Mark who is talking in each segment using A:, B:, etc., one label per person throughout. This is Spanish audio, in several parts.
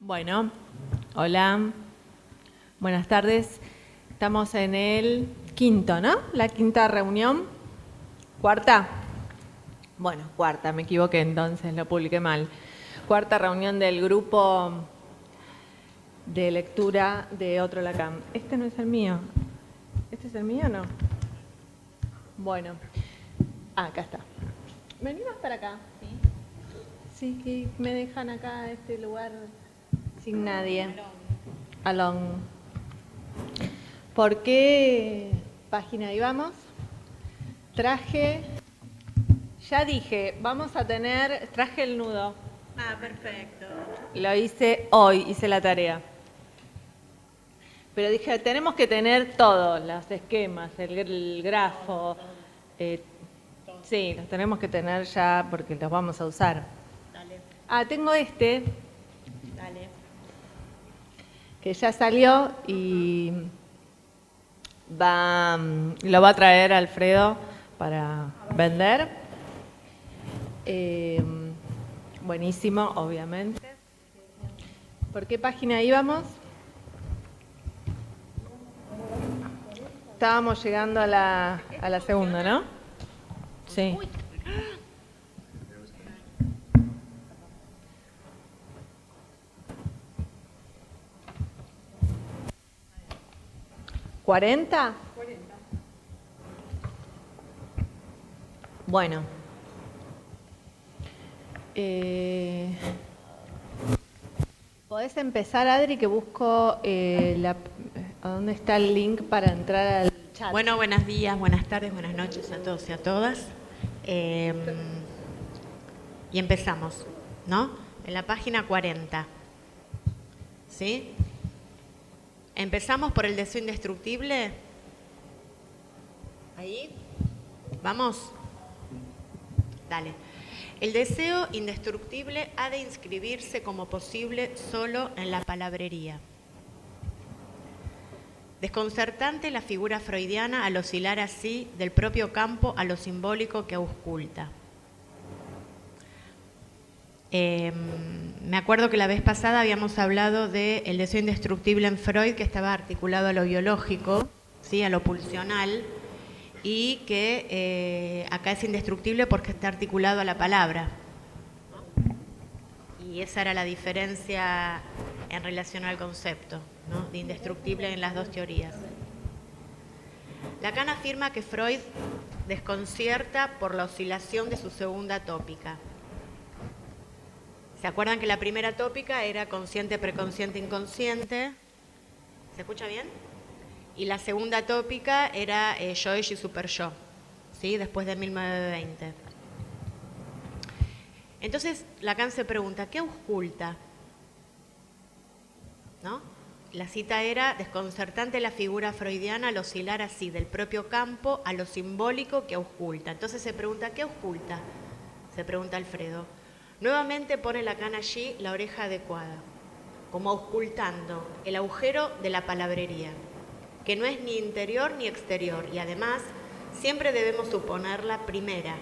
A: Bueno, hola, buenas tardes. Estamos en el quinto, ¿no? La quinta reunión. ¿Cuarta? Bueno, cuarta, me equivoqué entonces, lo publiqué mal. Cuarta reunión del grupo de lectura de Otro Lacan. Este no es el mío. ¿Este es el mío o no? Bueno, acá está. Vení más para acá. Sí, que me dejan acá este lugar sin nadie. Alone. ¿Por qué página íbamos? Ya dije, traje el nudo.
B: Ah, perfecto.
A: Lo hice hoy, hice la tarea. Pero dije, tenemos que tener todo, los esquemas, el grafo. Sí, los tenemos que tener ya porque los vamos a usar.
B: Dale,
A: Tengo este,
B: dale.
A: que ya salió y lo va a traer Alfredo para vender. Buenísimo, obviamente. ¿Por qué página íbamos? Estábamos llegando a la segunda, ¿no? Sí. ¿40? Bueno. ¿Podés empezar, Adri, que busco a dónde está el link para entrar al chat?
B: Bueno, buenos días, buenas tardes, buenas noches a todos y a todas. Y empezamos, ¿no? En la página 40. ¿Sí? Empezamos por el deseo indestructible. ¿Ahí? ¿Vamos? Dale. El deseo indestructible ha de inscribirse como posible solo en la palabrería. Desconcertante la figura freudiana al oscilar así del propio campo a lo simbólico que ausculta. Me acuerdo que la vez pasada habíamos hablado del deseo indestructible en Freud, que estaba articulado a lo biológico, ¿sí? A lo pulsional, y que acá es indestructible porque está articulado a la palabra. Y esa era la diferencia en relación al concepto, ¿no? De indestructible en las dos teorías. Lacan afirma que Freud desconcierta por la oscilación de su segunda tópica. ¿Se acuerdan que la primera tópica era consciente, preconsciente, inconsciente? ¿Se escucha bien? Y la segunda tópica era yo-ish y super-yo, ¿sí? Después de 1920. Entonces Lacan se pregunta, ¿qué ausculta? ¿No? La cita era: desconcertante la figura freudiana al oscilar así del propio campo a lo simbólico que ausculta. Entonces se pregunta, ¿qué ausculta? Se pregunta Alfredo. Nuevamente pone Lacan allí la oreja adecuada, como auscultando el agujero de la palabrería, que no es ni interior ni exterior, y además siempre debemos suponerla primera,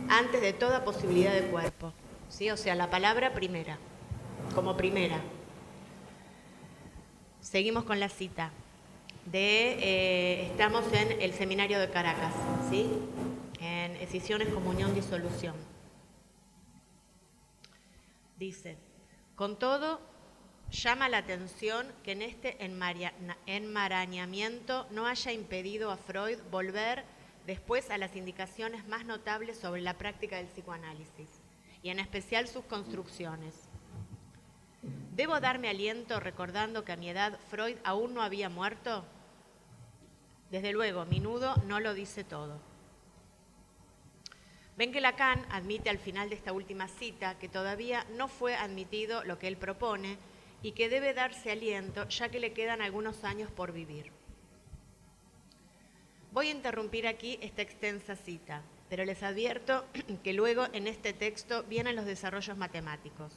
B: antes de toda posibilidad de cuerpo, ¿sí? O sea, la palabra primera, como primera. Seguimos con la cita. Estamos en el seminario de Caracas, ¿sí? En Escisiones, Comunión, Disolución. Dice: con todo, llama la atención que en este enmarañamiento no haya impedido a Freud volver después a las indicaciones más notables sobre la práctica del psicoanálisis, y en especial sus construcciones. ¿Debo darme aliento recordando que a mi edad Freud aún no había muerto? Desde luego, mi nudo no lo dice todo. Ven que Lacan admite al final de esta última cita que todavía no fue admitido lo que él propone y que debe darse aliento ya que le quedan algunos años por vivir. Voy a interrumpir aquí esta extensa cita, pero les advierto que luego en este texto vienen los desarrollos matemáticos.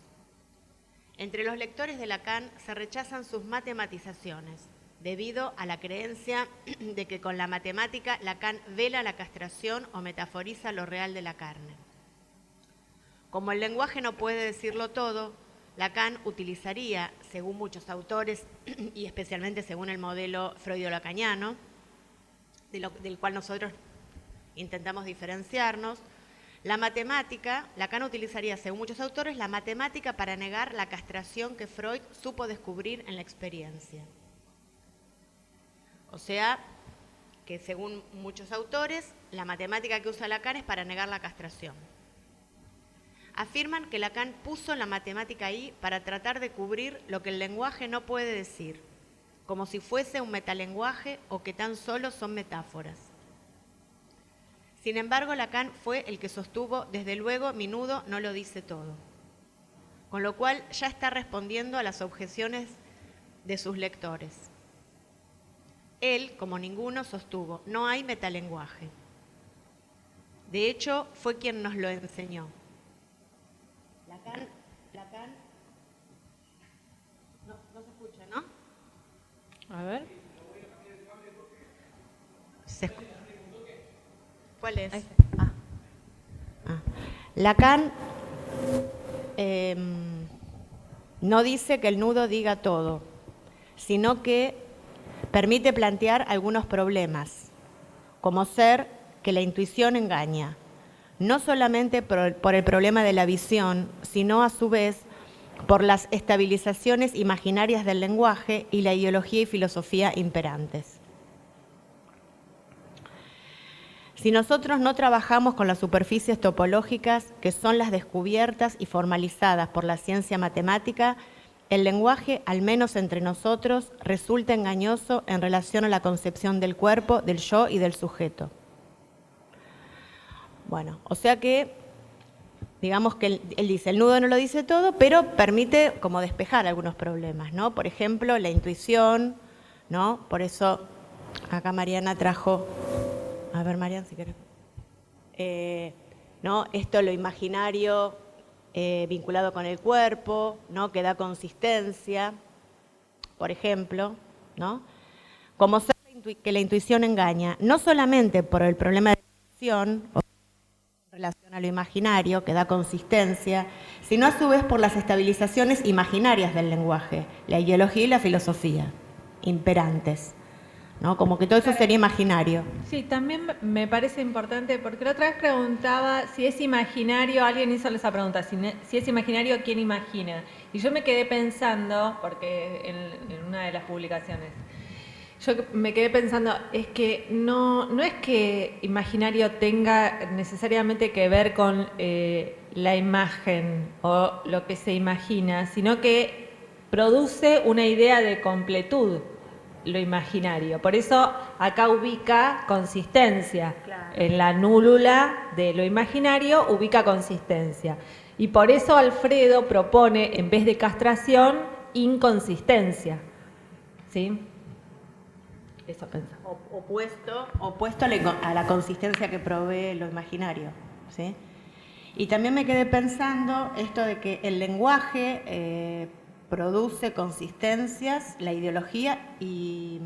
B: Entre los lectores de Lacan se rechazan sus matematizaciones, debido a la creencia de que con la matemática Lacan vela la castración o metaforiza lo real de la carne. Como el lenguaje no puede decirlo todo, Lacan utilizaría, según muchos autores, y especialmente según el modelo freudo-lacaniano, del cual nosotros intentamos diferenciarnos, la matemática, Lacan utilizaría, según muchos autores, la matemática para negar la castración que Freud supo descubrir en la experiencia. O sea, que según muchos autores, la matemática que usa Lacan es para negar la castración. Afirman que Lacan puso la matemática ahí para tratar de cubrir lo que el lenguaje no puede decir, como si fuese un metalenguaje o que tan solo son metáforas. Sin embargo, Lacan fue el que sostuvo, desde luego, mi nudo no lo dice todo, con lo cual ya está respondiendo a las objeciones de sus lectores. Él, como ninguno, sostuvo, no hay metalenguaje. De hecho, fue quien nos lo enseñó. Lacan, no se escucha, ¿no?
A: A ver.
B: ¿Cuál es? Lacan no dice que el nudo diga todo, sino que permite plantear algunos problemas, como ser que la intuición engaña, no solamente por el problema de la visión, sino a su vez por las estabilizaciones imaginarias del lenguaje y la ideología y filosofía imperantes. Si nosotros no trabajamos con las superficies topológicas, que son las descubiertas y formalizadas por la ciencia matemática, el lenguaje, al menos entre nosotros, resulta engañoso en relación a la concepción del cuerpo, del yo y del sujeto. Bueno, o sea que, digamos que él dice, el nudo no lo dice todo, pero permite como despejar algunos problemas, ¿no? Por ejemplo, la intuición, ¿no? Por eso acá Mariana trajo, a ver Mariana si querés, ¿no? Esto lo imaginario vinculado con el cuerpo, ¿no? Que da consistencia, por ejemplo, ¿no? Como ser que la intuición engaña, no solamente por el problema de la intuición, en relación a lo imaginario, que da consistencia, sino a su vez por las estabilizaciones imaginarias del lenguaje, la ideología y la filosofía, imperantes, ¿no? Como que todo eso sería imaginario.
A: Sí, también me parece importante, porque la otra vez preguntaba si es imaginario, alguien hizo esa pregunta, si es imaginario, ¿quién imagina? Y yo me quedé pensando, porque en una de las publicaciones, yo me quedé pensando, es que no es que imaginario tenga necesariamente que ver con la imagen o lo que se imagina, sino que produce una idea de completud, lo imaginario. Por eso acá ubica consistencia. Claro. En la nulula de lo imaginario ubica consistencia. Y por eso Alfredo propone, en vez de castración, inconsistencia. ¿Sí? Eso pensamos.
B: Opuesto a la consistencia que provee lo imaginario, ¿sí? Y también me quedé pensando esto de que el lenguaje produce consistencias, la ideología y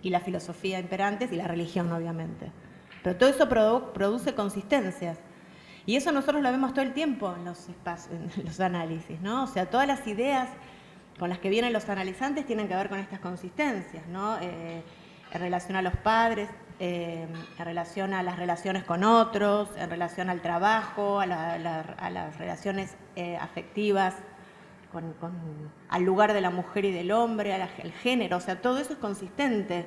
B: la filosofía imperantes y la religión, obviamente. Pero todo eso produce consistencias. Y eso nosotros lo vemos todo el tiempo en los espacios, en los análisis, ¿no? O sea, todas las ideas con las que vienen los analizantes tienen que ver con estas consistencias, ¿no? En relación a los padres, en relación a las relaciones con otros, en relación al trabajo, a las relaciones afectivas, al lugar de la mujer y del hombre, al género, o sea, todo eso es consistente.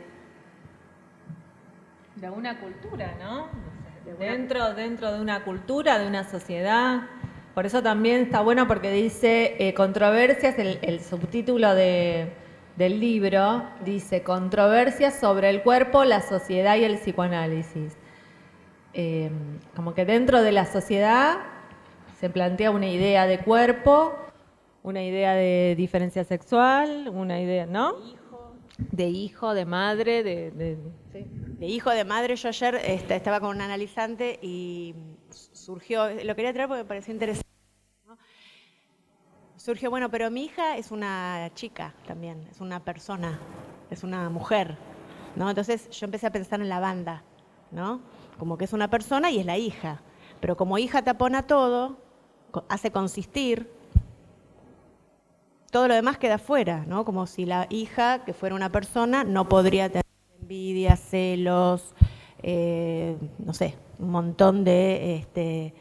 A: De una cultura, ¿no? Dentro de una cultura, de una sociedad. Por eso también está bueno porque dice controversias, el subtítulo del libro dice controversias sobre el cuerpo, la sociedad y el psicoanálisis. Como que dentro de la sociedad se plantea una idea de cuerpo, una idea de diferencia sexual, una idea, ¿no? De hijo, de madre,
B: sí. De hijo, de madre. Yo ayer estaba con un analizante y surgió, lo quería traer porque me pareció interesante, ¿no? Surgió, bueno, pero mi hija es una chica también, es una persona, es una mujer, ¿no? Entonces yo empecé a pensar en la banda, ¿no? Como que es una persona y es la hija, pero como hija tapona todo, hace consistir,
C: todo lo demás queda fuera, ¿no? Como si la hija, que fuera una persona, no podría tener envidia, celos, no sé, un montón de,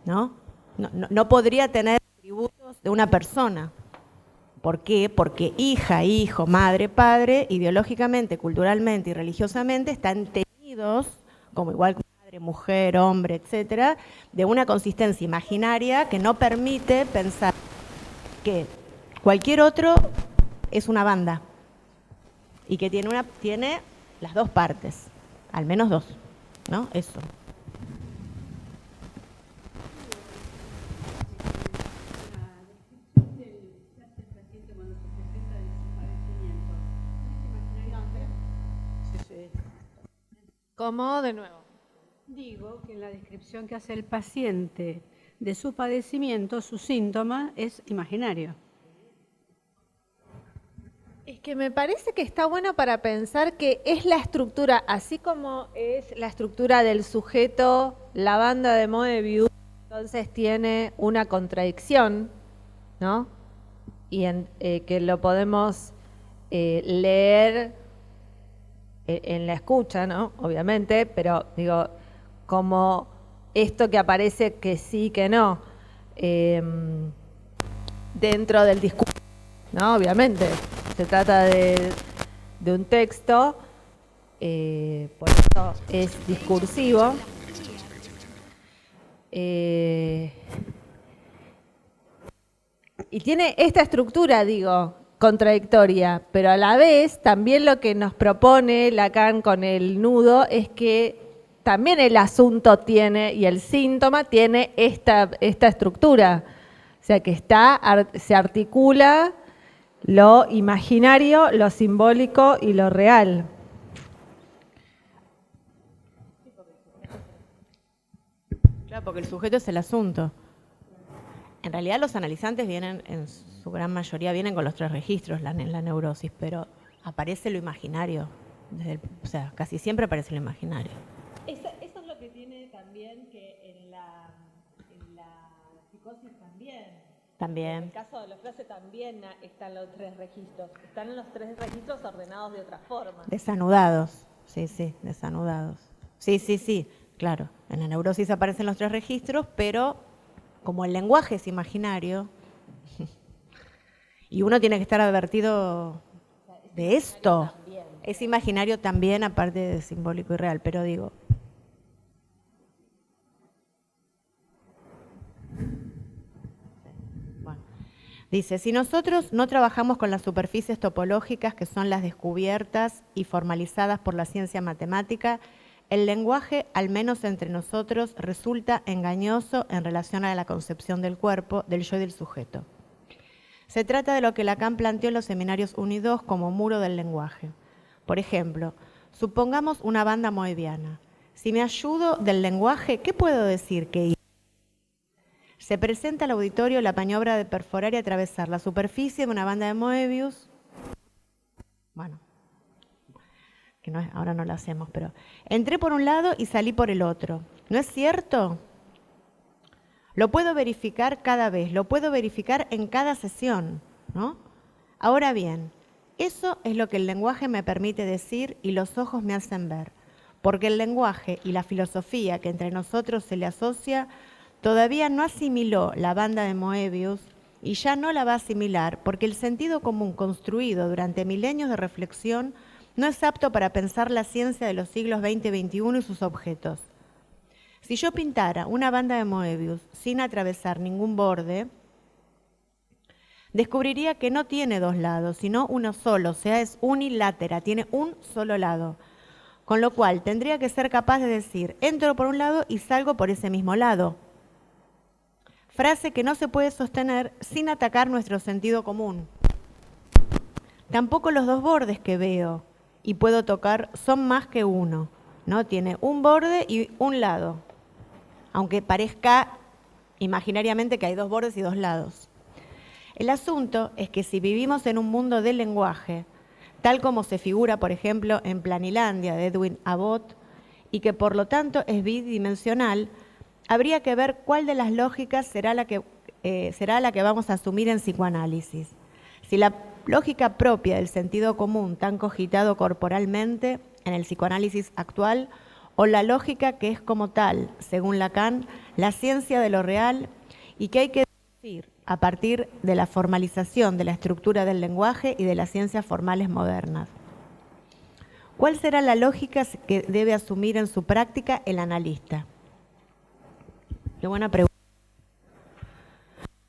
C: ¿no? No podría tener atributos de una persona. ¿Por qué? Porque hija, hijo, madre, padre, ideológicamente, culturalmente y religiosamente están tenidos, como igual que madre, mujer, hombre, etcétera, de una consistencia imaginaria que no permite pensar que cualquier otro es una banda y que tiene las dos partes, al menos dos, ¿no? Eso.
A: ¿Cómo? De nuevo.
D: Digo que en la descripción que hace el paciente de su padecimiento, su síntoma es imaginario.
A: Es que me parece que está bueno para pensar que es la estructura, así como es la estructura del sujeto, la banda de Moebius, entonces tiene una contradicción, ¿no? Y que lo podemos leer en la escucha, ¿no? Obviamente, pero digo, como esto que aparece que sí, que no, dentro del discurso, ¿no? Obviamente, se trata de un texto, por eso es discursivo. Y tiene esta estructura, digo, contradictoria, pero a la vez también lo que nos propone Lacan con el nudo es que también el asunto tiene y el síntoma tiene esta estructura. O sea, que se articula lo imaginario, lo simbólico y lo real.
C: Claro, porque el sujeto es el asunto. En realidad los analizantes vienen, en su gran mayoría, vienen con los tres registros en la neurosis, pero aparece lo imaginario. O sea, casi siempre aparece lo imaginario.
A: Eso es lo que tiene también que en la psicosis también.
C: También.
A: En el caso de los clases también están los tres registros. Están los tres registros ordenados de otra forma.
C: Desanudados, sí, desanudados. Sí, claro. En la neurosis aparecen los tres registros, pero como el lenguaje es imaginario, y uno tiene que estar advertido de esto. Es imaginario también, aparte de simbólico y real, pero digo... Bueno. Dice, si nosotros no trabajamos con las superficies topológicas, que son las descubiertas y formalizadas por la ciencia matemática, el lenguaje, al menos entre nosotros, resulta engañoso en relación a la concepción del cuerpo, del yo y del sujeto. Se trata de lo que Lacan planteó en los seminarios 1 y 2 como muro del lenguaje. Por ejemplo, supongamos una banda moebiana. Si me ayudo del lenguaje, ¿qué puedo decir que se presenta al auditorio la maniobra de perforar y atravesar la superficie de una banda de Moebius? Bueno, que no es, ahora no lo hacemos, pero entré por un lado y salí por el otro. ¿No es cierto? Lo puedo verificar cada vez, lo puedo verificar en cada sesión, ¿no? Ahora bien, eso es lo que el lenguaje me permite decir y los ojos me hacen ver, porque el lenguaje y la filosofía que entre nosotros se le asocia todavía no asimiló la banda de Moebius y ya no la va a asimilar porque el sentido común construido durante milenios de reflexión no es apto para pensar la ciencia de los siglos XX y XXI y sus objetos. Si yo pintara una banda de Moebius sin atravesar ningún borde, descubriría que no tiene dos lados, sino uno solo, o sea, es unilátera, tiene un solo lado. Con lo cual, tendría que ser capaz de decir, entro por un lado y salgo por ese mismo lado. Frase que no se puede sostener sin atacar nuestro sentido común. Tampoco los dos bordes que veo y puedo tocar son más que uno, ¿no? Tiene un borde y un lado, aunque parezca imaginariamente que hay dos bordes y dos lados. El asunto es que si vivimos en un mundo del lenguaje, tal como se figura, por ejemplo, en Planilandia de Edwin Abbott, y que por lo tanto es bidimensional, habría que ver cuál de las lógicas será la que vamos a asumir en psicoanálisis. Si la lógica propia del sentido común tan cogitado corporalmente en el psicoanálisis actual, o la lógica que es como tal, según Lacan, la ciencia de lo real y que hay que decir a partir de la formalización de la estructura del lenguaje y de las ciencias formales modernas. ¿Cuál será la lógica que debe asumir en su práctica el analista? Qué buena pregunta.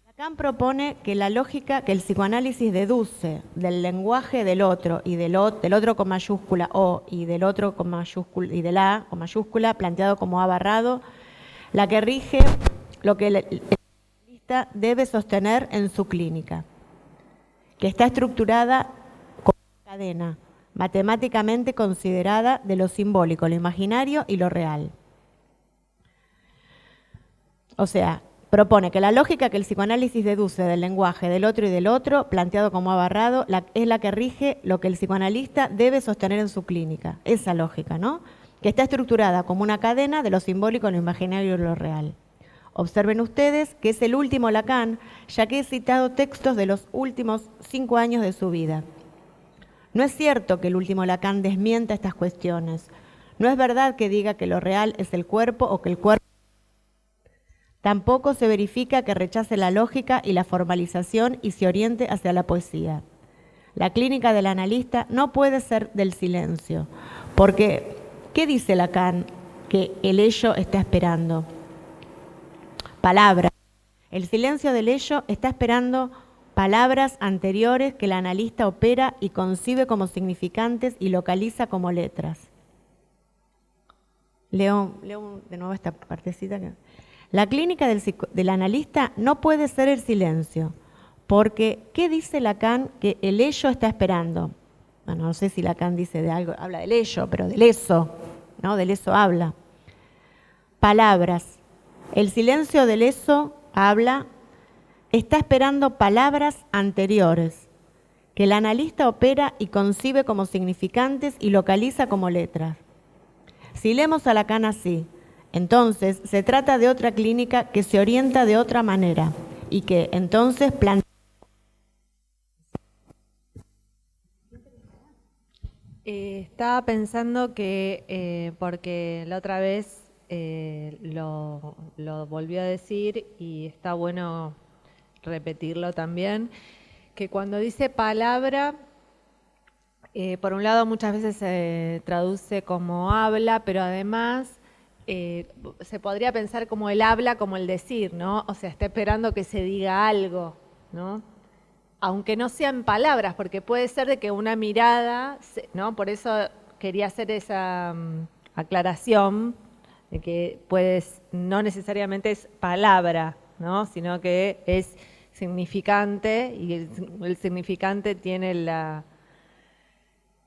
C: Lacan propone que la lógica que el psicoanálisis deduce del lenguaje del otro y del otro con mayúscula O y del otro con mayúscula y del A con mayúscula planteado como A barrado, la que rige lo que el analista debe sostener en su clínica, que está estructurada como una cadena matemáticamente considerada de lo simbólico, lo imaginario y lo real. O sea, propone que la lógica que el psicoanálisis deduce del lenguaje del otro y del otro, planteado como abarrado, es la que rige lo que el psicoanalista debe sostener en su clínica. Esa lógica, ¿no? Que está estructurada como una cadena de lo simbólico, lo imaginario y lo real. Observen ustedes que es el último Lacan, ya que he citado textos de los últimos 5 años de su vida. No es cierto que el último Lacan desmienta estas cuestiones. No es verdad que diga que lo real es el cuerpo o que el cuerpo. Tampoco se verifica que rechace la lógica y la formalización y se oriente hacia la poesía. La clínica del analista no puede ser del silencio, porque ¿qué dice Lacan que el ello está esperando? Palabras. El silencio del ello está esperando palabras anteriores que el analista opera y concibe como significantes y localiza como letras. Leo de nuevo esta partecita. La clínica del analista no puede ser el silencio, porque ¿qué dice Lacan que el ello está esperando? Bueno, no sé si Lacan dice de algo, habla del ello, pero del eso, ¿no? Del eso habla. Palabras. El silencio del eso habla, está esperando palabras anteriores, que el analista opera y concibe como significantes y localiza como letras. Si leemos a Lacan así, entonces se trata de otra clínica que se orienta de otra manera y que entonces plantea.
A: Estaba pensando que, porque la otra vez lo volvió a decir y está bueno repetirlo también, que cuando dice palabra, por un lado muchas veces se traduce como habla, pero además se podría pensar como el habla, como el decir, ¿no? O sea, está esperando que se diga algo, ¿no? Aunque no sean palabras, porque puede ser de que una mirada, ¿no? Por eso quería hacer esa aclaración, de que no necesariamente es palabra, ¿no? Sino que es significante, y el significante tiene la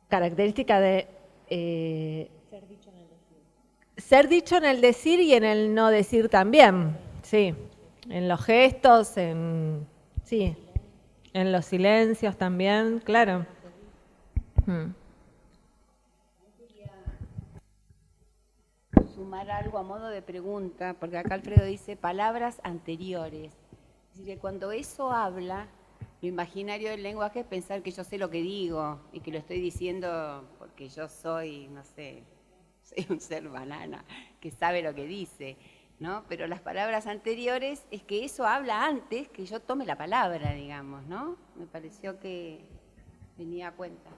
A: característica de ser dicho en el decir y en el no decir también, sí, en los gestos, sí, en los silencios también, claro.
E: Sumar algo a modo de pregunta, porque acá Alfredo dice palabras anteriores. Es decir, que cuando eso habla, lo imaginario del lenguaje es pensar que yo sé lo que digo y que lo estoy diciendo porque yo soy, no sé, soy un ser banana que sabe lo que dice, ¿no? Pero las palabras anteriores es que eso habla antes que yo tome la palabra, digamos, ¿no? Me pareció que venía a cuenta.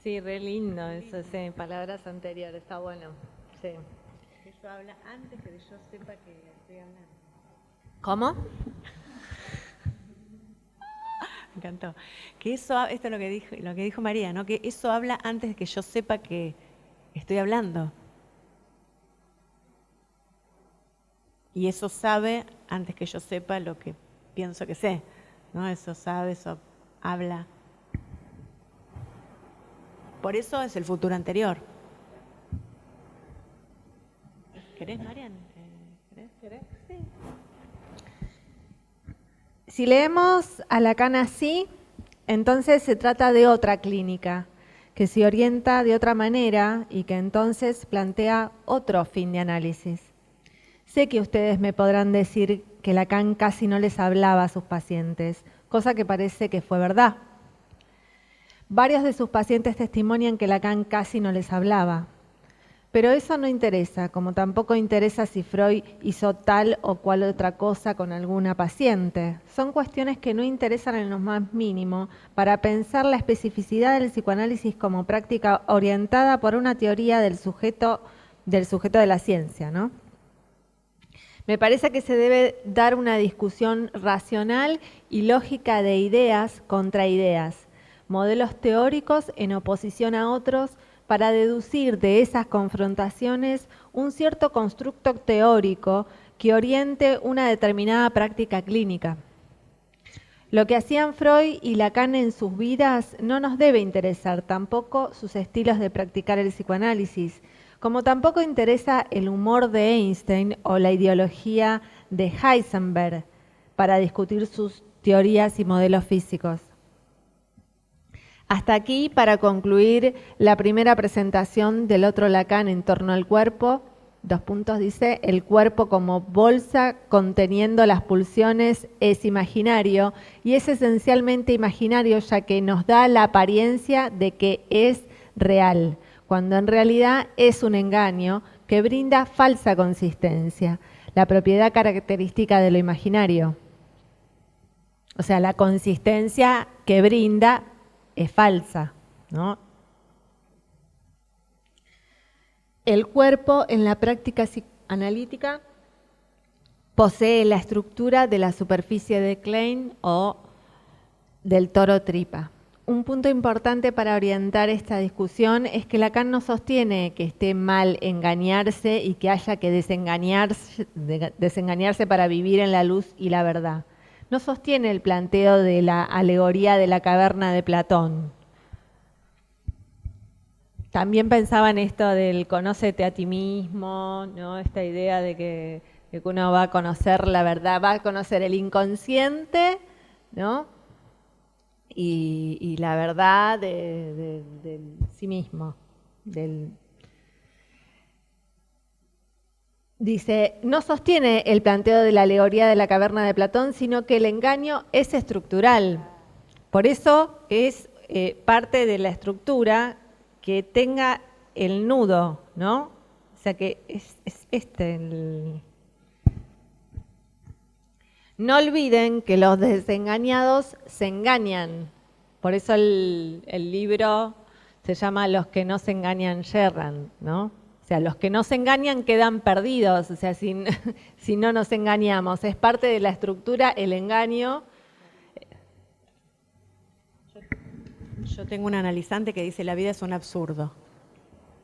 A: Sí, re lindo eso, sí, palabras anteriores, está bueno, sí.
C: Eso habla antes que yo sepa que estoy hablando.
A: ¿Cómo?
C: Me encantó. Que eso, esto es lo que dijo María, ¿no? Que eso habla antes de que yo sepa que estoy hablando. Y eso sabe antes que yo sepa lo que pienso que sé, ¿no? Eso sabe, eso habla. Por eso es el futuro anterior. ¿Querés, Marian? ¿Querés? Sí.
A: Si leemos a Lacan así, entonces se trata de otra clínica, que se orienta de otra manera y que entonces plantea otro fin de análisis. Sé que ustedes me podrán decir que Lacan casi no les hablaba a sus pacientes, cosa que parece que fue verdad. Varios de sus pacientes testimonian que Lacan casi no les hablaba. Pero eso no interesa, como tampoco interesa si Freud hizo tal o cual otra cosa con alguna paciente. Son cuestiones que no interesan en lo más mínimo para pensar la especificidad del psicoanálisis como práctica orientada por una teoría del sujeto de la ciencia, ¿no? Me parece que se debe dar una discusión racional y lógica de ideas contra ideas, modelos teóricos en oposición a otros, para deducir de esas confrontaciones un cierto constructo teórico que oriente una determinada práctica clínica. Lo que hacían Freud y Lacan en sus vidas no nos debe interesar, tampoco sus estilos de practicar el psicoanálisis, como tampoco interesa el humor de Einstein o la ideología de Heisenberg para discutir sus teorías y modelos físicos. Hasta aquí, para concluir la primera presentación del otro Lacan en torno al cuerpo, dice, el cuerpo como bolsa conteniendo las pulsiones es imaginario y es esencialmente imaginario ya que nos da la apariencia de que es real, cuando en realidad es un engaño que brinda falsa consistencia, la propiedad característica de lo imaginario. O sea, la consistencia que brinda es falsa, ¿no? El cuerpo en la práctica psicoanalítica posee la estructura de la superficie de Klein o del toro tripa. Un punto importante para orientar esta discusión es que Lacan no sostiene que esté mal engañarse y que haya que desengañarse para vivir en la luz y la verdad. No sostiene el planteo de la alegoría de la caverna de Platón. También pensaba en esto del conócete a ti mismo, ¿no? Esta idea de que uno va a conocer la verdad, va a conocer el inconsciente, ¿no? Y la verdad de sí mismo. Dice, no sostiene el planteo de la alegoría de la caverna de Platón, sino que el engaño es estructural. Por eso es parte de la estructura que tenga el nudo, ¿no? O sea que es este. No olviden que los desengañados se engañan. Por eso el libro se llama Los que no se engañan yerran, ¿no? O sea, los que no se engañan quedan perdidos, o sea, si no nos engañamos. Es parte de la estructura el engaño.
C: Yo tengo un analizante que dice la vida es un absurdo,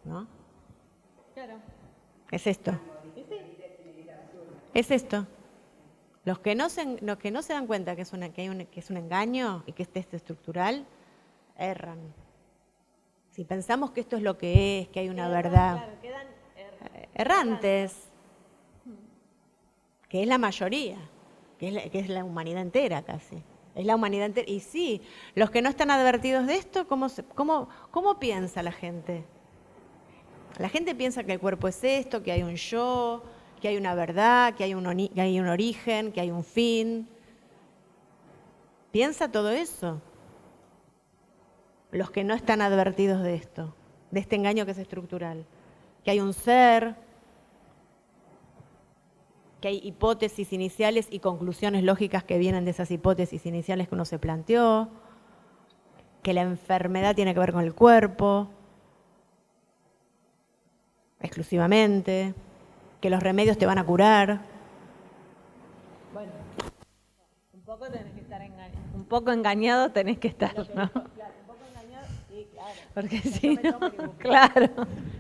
C: ¿no?
A: Claro.
C: Es esto. Es esto. Los que no se dan cuenta que es un engaño y que este es estructural, erran. Si pensamos que esto es lo que es, que hay una verdad,
A: Claro, quedan
C: errantes, que es la mayoría, que es la humanidad entera casi. Es la humanidad entera. Y sí, los que no están advertidos de esto, ¿cómo piensa la gente? La gente piensa que el cuerpo es esto, que hay un yo, que hay una verdad, que hay un origen, que hay un fin. Piensa todo eso. Los que no están advertidos de esto, de este engaño que es estructural. Que hay un ser, que hay hipótesis iniciales y conclusiones lógicas que vienen de esas hipótesis iniciales que uno se planteó, que la enfermedad tiene que ver con el cuerpo, exclusivamente, que los remedios te van a curar.
A: Bueno, un poco engañado tenés que estar, ¿no?
C: Claro, un poco engañado, sí, claro.
A: Porque si no, claro.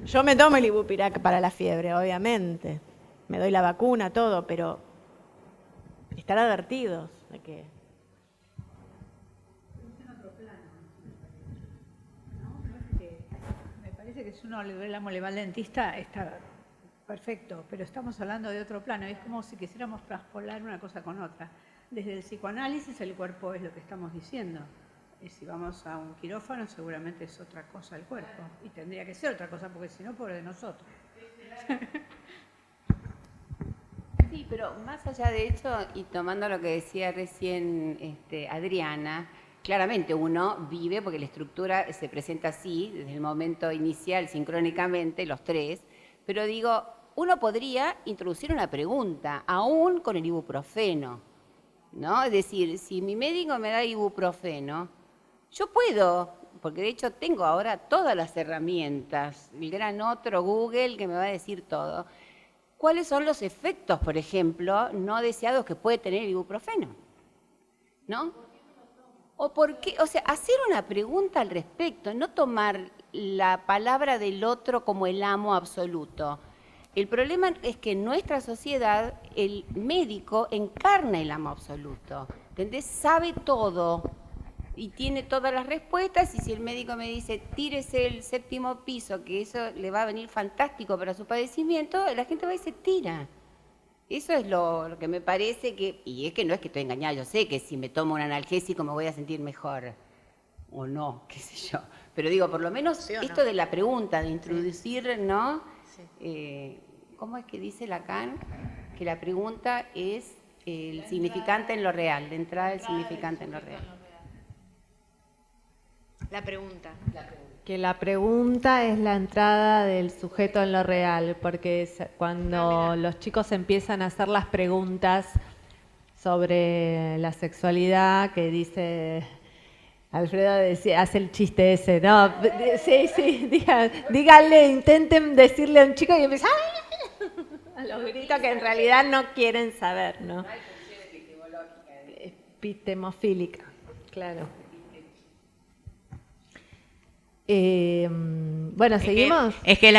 C: Yo me tomo el Ibupirac para la fiebre, obviamente. Me doy la vacuna, todo, pero estar advertidos de que...
D: Me parece que si uno le ve la molecular dentista está perfecto, pero estamos hablando de otro plano. Es como si quisiéramos traspolar una cosa con otra. Desde el psicoanálisis el cuerpo es lo que estamos diciendo. Y si vamos a un quirófano seguramente es otra cosa el cuerpo. Y tendría que ser otra cosa porque si no, pobre de nosotros.
E: Sí, pero más allá de eso, y tomando lo que decía recién Adriana, claramente uno vive, porque la estructura se presenta así, desde el momento inicial, sincrónicamente, los tres, pero digo, uno podría introducir una pregunta, aún con el ibuprofeno, ¿no? Es decir, si mi médico me da ibuprofeno, yo puedo, porque de hecho tengo ahora todas las herramientas, el gran otro Google que me va a decir todo. ¿Cuáles son los efectos, por ejemplo, no deseados que puede tener el ibuprofeno? ¿No? O por qué, o sea, hacer una pregunta al respecto, no tomar la palabra del otro como el amo absoluto. El problema es que en nuestra sociedad el médico encarna el amo absoluto, ¿entendés? Sabe todo y tiene todas las respuestas, y si el médico me dice tírese el 7º piso, que eso le va a venir fantástico para su padecimiento, la gente va y se tira. Eso es lo que me parece que, y es que no es que estoy engañada, yo sé que si me tomo un analgésico me voy a sentir mejor, o no, qué sé yo. Pero digo, por lo menos
B: ¿Sí o
E: esto
B: no?
E: de la pregunta, de introducir, ¿no?
B: Sí.
E: ¿Cómo es que dice Lacan? Que la pregunta es el significante en lo real, la entrada del significante en lo real.
B: La pregunta.
A: Que la pregunta es la entrada del sujeto en lo real, porque cuando los chicos empiezan a hacer las preguntas sobre la sexualidad, que dice, Alfredo hace el chiste ese, ¿no? Sí, díganle, intenten decirle a un chico y empieza a los gritos que en realidad no quieren saber, ¿no? Epistemofílica, claro. Bueno, ¿seguimos?
B: Es que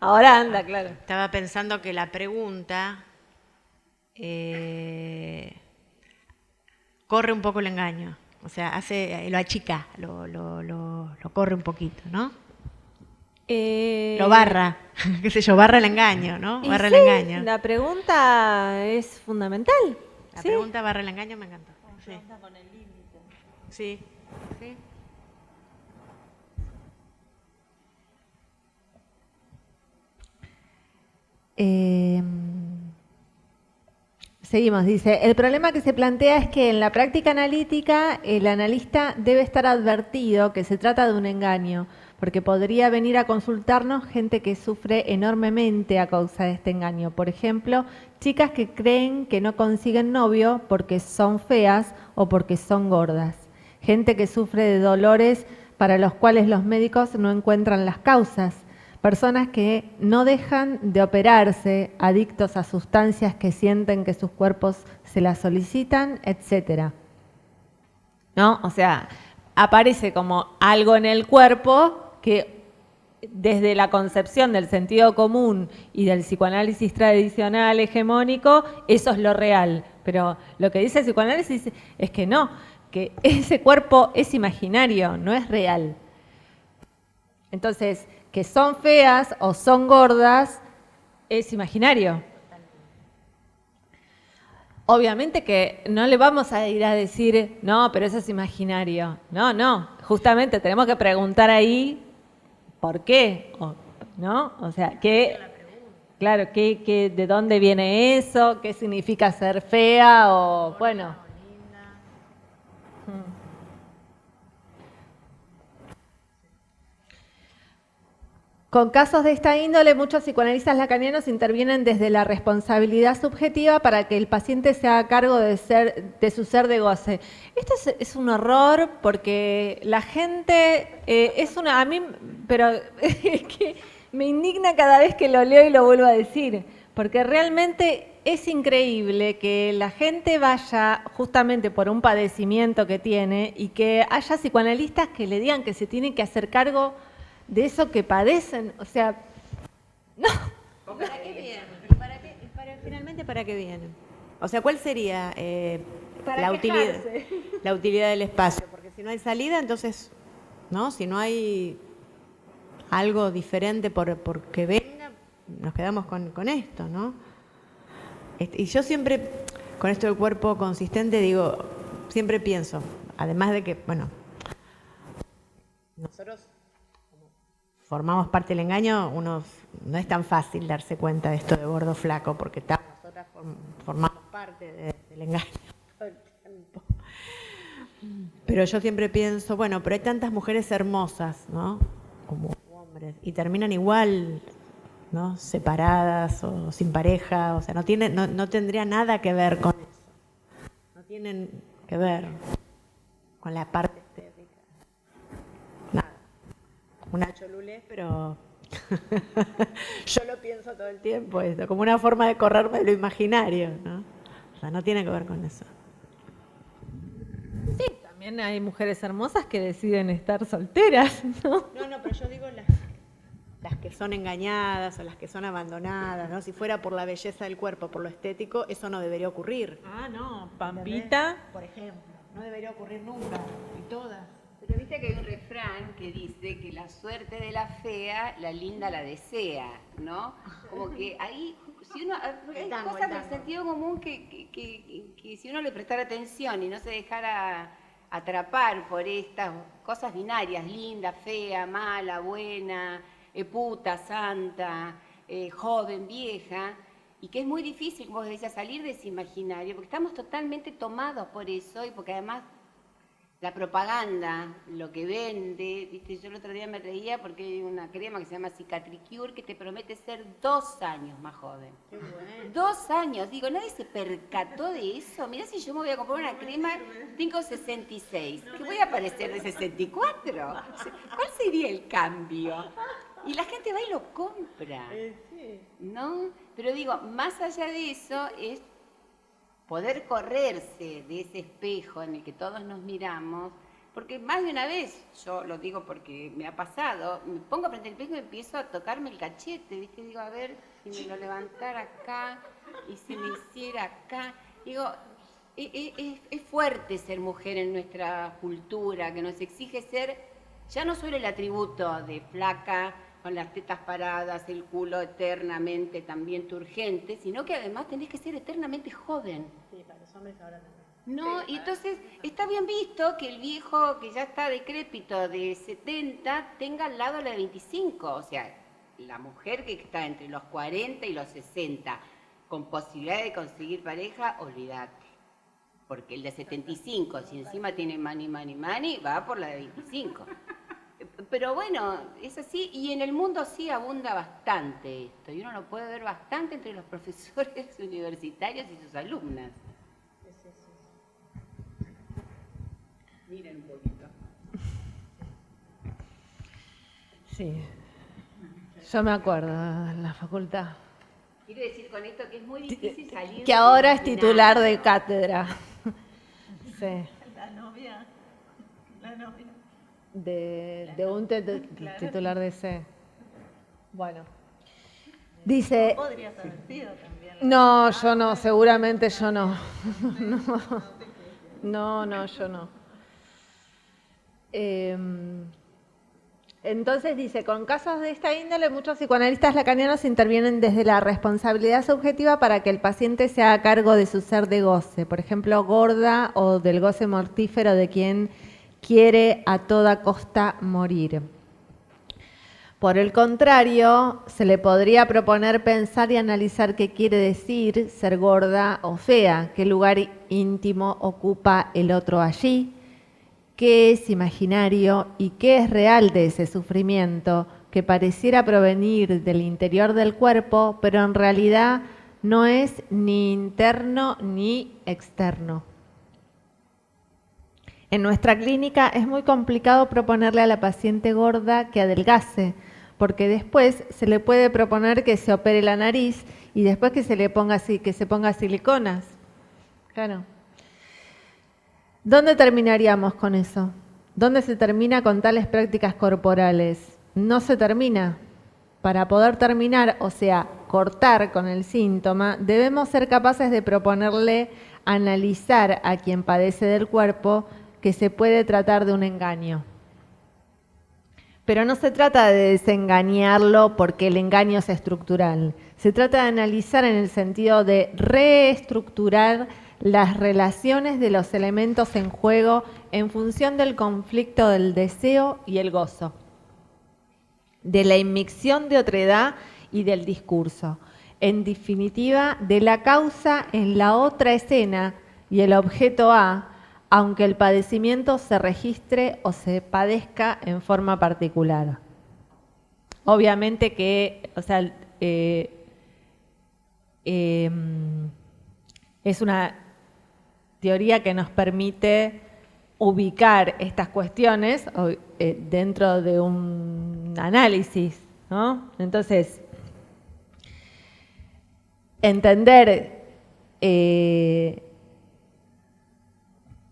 A: Ahora anda, claro.
B: estaba pensando que la pregunta corre un poco el engaño. O sea, lo achica, lo corre un poquito, ¿no? Lo barra, qué sé yo, barra el engaño, ¿no?
A: Y
B: Barra
A: sí,
B: el engaño.
A: la pregunta es fundamental.
B: La
A: ¿sí?
B: pregunta barra el engaño me encantó. Sí. Sí, sí.
A: Seguimos, dice, el problema que se plantea es que en la práctica analítica el analista debe estar advertido que se trata de un engaño, porque podría venir a consultarnos gente que sufre enormemente a causa de este engaño. Por ejemplo, chicas que creen que no consiguen novio porque son feas o porque son gordas. Gente que sufre de dolores para los cuales los médicos no encuentran las causas. Personas que no dejan de operarse, adictos a sustancias que sienten que sus cuerpos se las solicitan, etc. ¿No? O sea, aparece como algo en el cuerpo que desde la concepción del sentido común y del psicoanálisis tradicional hegemónico, eso es lo real. Pero lo que dice el psicoanálisis es que no, que ese cuerpo es imaginario, no es real. Entonces, que son feas o son gordas es imaginario. Obviamente que no le vamos a ir a decir, no, pero eso es imaginario. No, justamente tenemos que preguntar ahí por qué, ¿no? O sea, claro, ¿de dónde viene eso? ¿Qué significa ser fea? O, bueno. Con casos de esta índole, muchos psicoanalistas lacanianos intervienen desde la responsabilidad subjetiva para que el paciente se haga cargo de su ser de goce. Esto es un horror porque la gente a mí, pero es que me indigna cada vez que lo leo y lo vuelvo a decir, porque realmente es increíble que la gente vaya justamente por un padecimiento que tiene y que haya psicoanalistas que le digan que se tienen que hacer cargo de eso que padecen, o sea, no.
C: ¿Para qué vienen? Finalmente, ¿para qué vienen? O sea, ¿cuál sería la utilidad del espacio? Porque si no hay salida, entonces, ¿no? Si no hay algo diferente por que venga, nos quedamos con esto, ¿no? Y yo siempre, con esto del cuerpo consistente, digo, siempre pienso, además de que, bueno, nosotros formamos parte del engaño, no es tan fácil darse cuenta de esto de gordo flaco, porque nosotras formamos parte del engaño todo el tiempo. Pero yo siempre pienso, bueno, pero hay tantas mujeres hermosas, ¿no? Como hombres, y terminan igual, ¿no? Separadas o sin pareja, o sea, no tendría nada que ver con eso. No tienen que ver con la parte estética. Nada. Una cholulez, pero yo lo pienso todo el tiempo esto, como una forma de correrme de lo imaginario, ¿no? O sea, no tiene que ver con eso.
A: Sí, también hay mujeres hermosas que deciden estar solteras, ¿no?
C: No, pero yo digo las que son engañadas o las que son abandonadas, ¿no? Si fuera por la belleza del cuerpo, por lo estético, eso no debería ocurrir.
A: Ah, no, Pampita.
C: Por ejemplo, no debería ocurrir nunca, y todas.
E: Pero viste que hay un refrán que dice que la suerte de la fea, la linda la desea, ¿no? Como que ahí, si uno, hay cosas del sentido común que si uno le prestara atención y no se dejara atrapar por estas cosas binarias, linda, fea, mala, buena, puta, santa, joven, vieja, y que es muy difícil, como vos decías, salir de ese imaginario, porque estamos totalmente tomados por eso y porque además la propaganda, lo que vende, viste, yo el otro día me reía porque hay una crema que se llama Cicatricure que te promete ser 2 años más joven. Qué bueno. 2 años, digo, nadie se percató de eso. Mirá si yo me voy a comprar una crema, tengo 66, que voy a parecer de 64. ¿Cuál sería el cambio? Y la gente va y lo compra, ¿no? Pero digo, más allá de eso es poder correrse de ese espejo en el que todos nos miramos, porque más de una vez, yo lo digo porque me ha pasado, me pongo frente al espejo y empiezo a tocarme el cachete, ¿viste? Digo, a ver, si me lo levantara acá y si me hiciera acá. Digo, es fuerte ser mujer en nuestra cultura, que nos exige ser ya no solo el atributo de flaca, con las tetas paradas, el culo eternamente también turgente, sino que además tenés que ser eternamente joven.
C: Sí, para los hombres ahora también.
E: No, y entonces está bien visto que el viejo que ya está decrépito de 70 tenga al lado la de 25, o sea, la mujer que está entre los 40 y los 60 con posibilidad de conseguir pareja, olvídate. Porque el de 75, si encima tiene money, va por la de 25. Pero bueno, es así, y en el mundo sí abunda bastante esto, y uno lo puede ver bastante entre los profesores universitarios y sus alumnas. Miren un poquito.
A: Sí, yo me acuerdo de la facultad.
E: Quiero decir con esto que es muy difícil salir.
A: Que ahora es titular de cátedra. Sí.
D: La novia.
A: De un titular de C. Bueno. Dice.
D: Podrías haber sido también.
A: No, yo no, seguramente yo no. No, yo no. Entonces dice, con casos de esta índole, muchos psicoanalistas lacanianos intervienen desde la responsabilidad subjetiva para que el paciente se haga cargo de su ser de goce, por ejemplo, gorda o del goce mortífero de quien quiere a toda costa morir. Por el contrario, se le podría proponer pensar y analizar qué quiere decir ser gorda o fea, qué lugar íntimo ocupa el otro allí, qué es imaginario y qué es real de ese sufrimiento que pareciera provenir del interior del cuerpo, pero en realidad no es ni interno ni externo. En nuestra clínica es muy complicado proponerle a la paciente gorda que adelgace, porque después se le puede proponer que se opere la nariz y después que se ponga siliconas. Claro. ¿Dónde terminaríamos con eso? ¿Dónde se termina con tales prácticas corporales? No se termina. Para poder terminar, o sea, cortar con el síntoma, debemos ser capaces de proponerle analizar a quien padece del cuerpo que se puede tratar de un engaño. Pero no se trata de desengañarlo porque el engaño es estructural. Se trata de analizar en el sentido de reestructurar las relaciones de los elementos en juego en función del conflicto del deseo y el gozo. de la inmixción de otredad y del discurso. En definitiva, de la causa en la otra escena y el objeto A, aunque el padecimiento se registre o se padezca en forma particular. Obviamente que, o sea, es una teoría que nos permite ubicar estas cuestiones dentro de un análisis, ¿no? Entonces, entender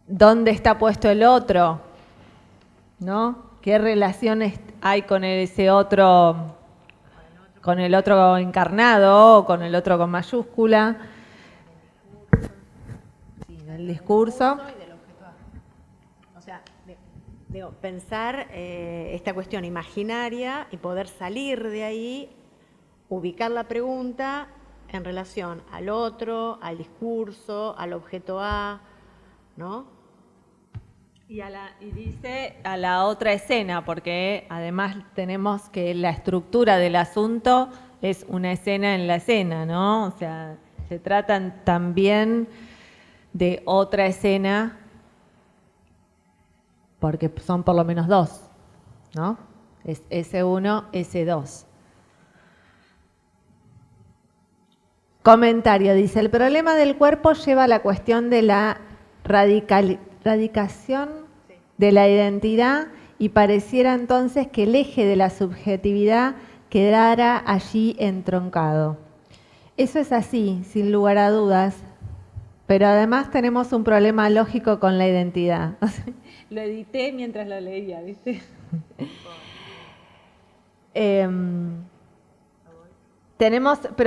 A: dónde está puesto el otro, ¿no? ¿Qué relaciones hay con ese otro, con el otro encarnado o con el otro con mayúscula? Sí, del discurso.
C: O sea, pensar esta cuestión imaginaria y poder salir de ahí, ubicar la pregunta en relación al otro, al discurso, al objeto A, ¿no?
A: Y dice a la otra escena, porque además tenemos que la estructura del asunto es una escena en la escena, ¿no? O sea, se tratan también de otra escena, porque son por lo menos dos, ¿no? Es S1, S2. Comentario, dice, el problema del cuerpo lleva a la cuestión de la radicación de la identidad y pareciera entonces que el eje de la subjetividad quedara allí entroncado. Eso es así, sin lugar a dudas, pero además tenemos un problema lógico con la identidad. Lo edité mientras lo leía, ¿viste? Pero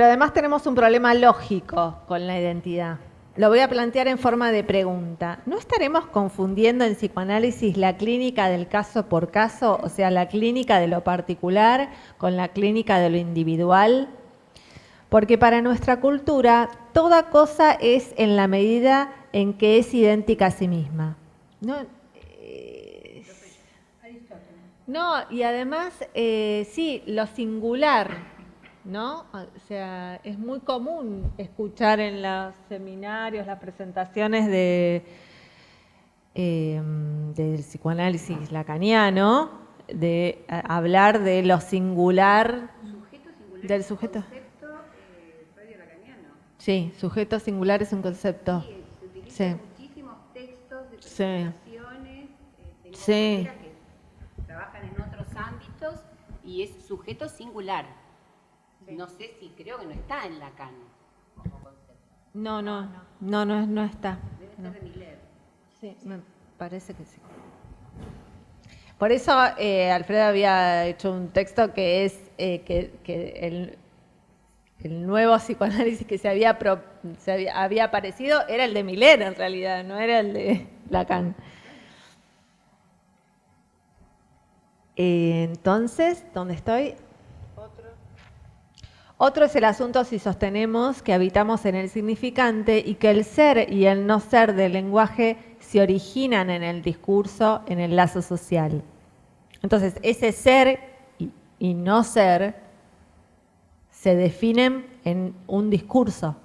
A: además tenemos un problema lógico con la identidad. Lo voy a plantear en forma de pregunta. ¿No estaremos confundiendo en psicoanálisis la clínica del caso por caso, o sea, la clínica de lo particular con la clínica de lo individual? Porque para nuestra cultura, toda cosa es en la medida en que es idéntica a sí misma. No, y además, sí, lo singular, ¿no? O sea, es muy común escuchar en los seminarios, las presentaciones del psicoanálisis lacaniano, de hablar de lo singular, del sujeto. Sí, sujeto singular es un concepto.
E: Sí,
A: Sí.
E: se utilizan muchísimos textos de
A: Sí.
E: presentaciones,
A: Sí.
E: que trabajan en otros ámbitos y es sujeto singular. No sé si creo que no está en Lacan como concepto.
A: No está.
E: Debe ser de Miller.
A: Sí, me parece que sí. Por eso Alfredo había hecho un texto que es que el nuevo psicoanálisis que había aparecido era el de Miller en realidad, no era el de Lacan. Entonces, ¿dónde estoy? Otro es el asunto si sostenemos que habitamos en el significante y que el ser y el no ser del lenguaje se originan en el discurso, en el lazo social. Entonces, ese ser y no ser se definen en un discurso,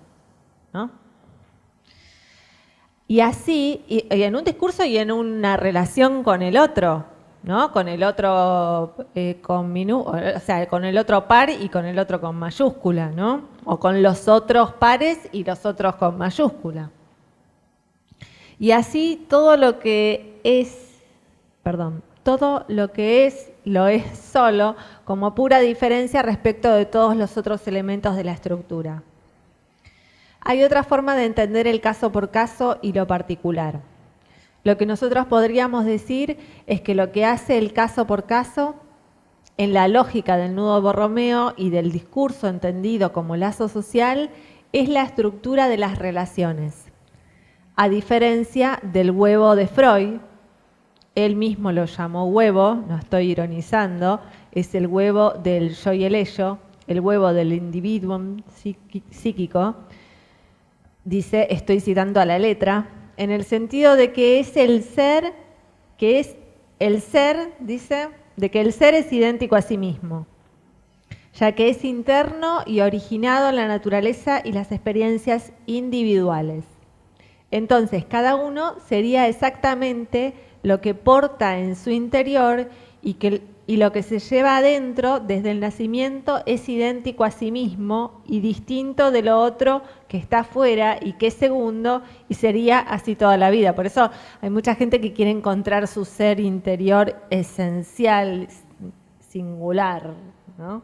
A: ¿no? Y así, y en un discurso y en una relación con el otro, ¿no? Con el otro o sea, con el otro par y con el otro con mayúscula, ¿no? O con los otros pares y los otros con mayúscula. Y así todo lo que es, lo es solo como pura diferencia respecto de todos los otros elementos de la estructura. Hay otra forma de entender el caso por caso y lo particular. Lo que nosotros podríamos decir es que lo que hace el caso por caso, en la lógica del nudo Borromeo y del discurso entendido como lazo social, es la estructura de las relaciones. A diferencia del huevo de Freud, él mismo lo llamó huevo, no estoy ironizando, es el huevo del yo y el ello, el huevo del individuum psíquico. Dice, estoy citando a la letra, en el sentido de que es el ser, dice, de que el ser es idéntico a sí mismo. ya que es interno y originado en la naturaleza y las experiencias individuales. Entonces, cada uno sería exactamente lo que porta en su interior y lo que se lleva adentro desde el nacimiento es idéntico a sí mismo y distinto de lo otro que está afuera y que es segundo y sería así toda la vida. Por eso hay mucha gente que quiere encontrar su ser interior esencial, singular, ¿no?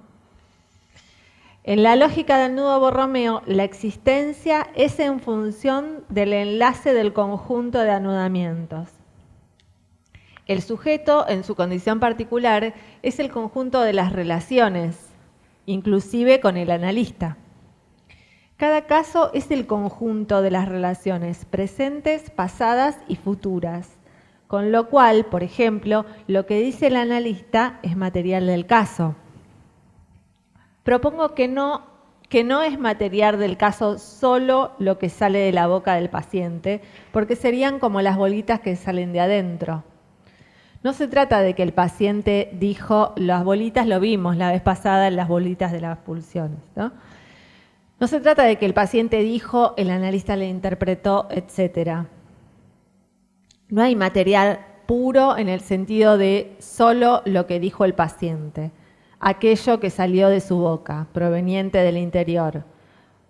A: En la lógica del nudo Borromeo, la existencia es en función del enlace del conjunto de anudamientos. El sujeto, en su condición particular, es el conjunto de las relaciones, inclusive con el analista. Cada caso es el conjunto de las relaciones presentes, pasadas y futuras, con lo cual, por ejemplo, lo que dice el analista es material del caso. Propongo que no es material del caso solo lo que sale de la boca del paciente, porque serían como las bolitas que salen de adentro. No se trata de que el paciente dijo, las bolitas lo vimos la vez pasada en las bolitas de las pulsiones, ¿no? No se trata de que el paciente dijo, el analista le interpretó, etc. No hay material puro en el sentido de solo lo que dijo el paciente, aquello que salió de su boca, proveniente del interior.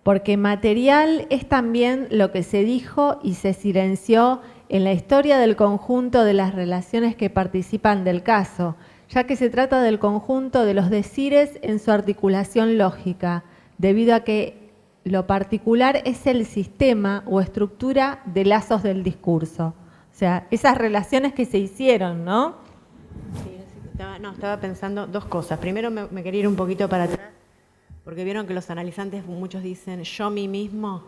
A: Porque material es también lo que se dijo y se silenció en la historia del conjunto de las relaciones que participan del caso, ya que se trata del conjunto de los decires en su articulación lógica, debido a que lo particular es el sistema o estructura de lazos del discurso. O sea, esas relaciones que se hicieron, ¿no?
C: Sí, estaba pensando dos cosas. Primero me quería ir un poquito para atrás, porque vieron que los analizantes muchos dicen yo mí mismo.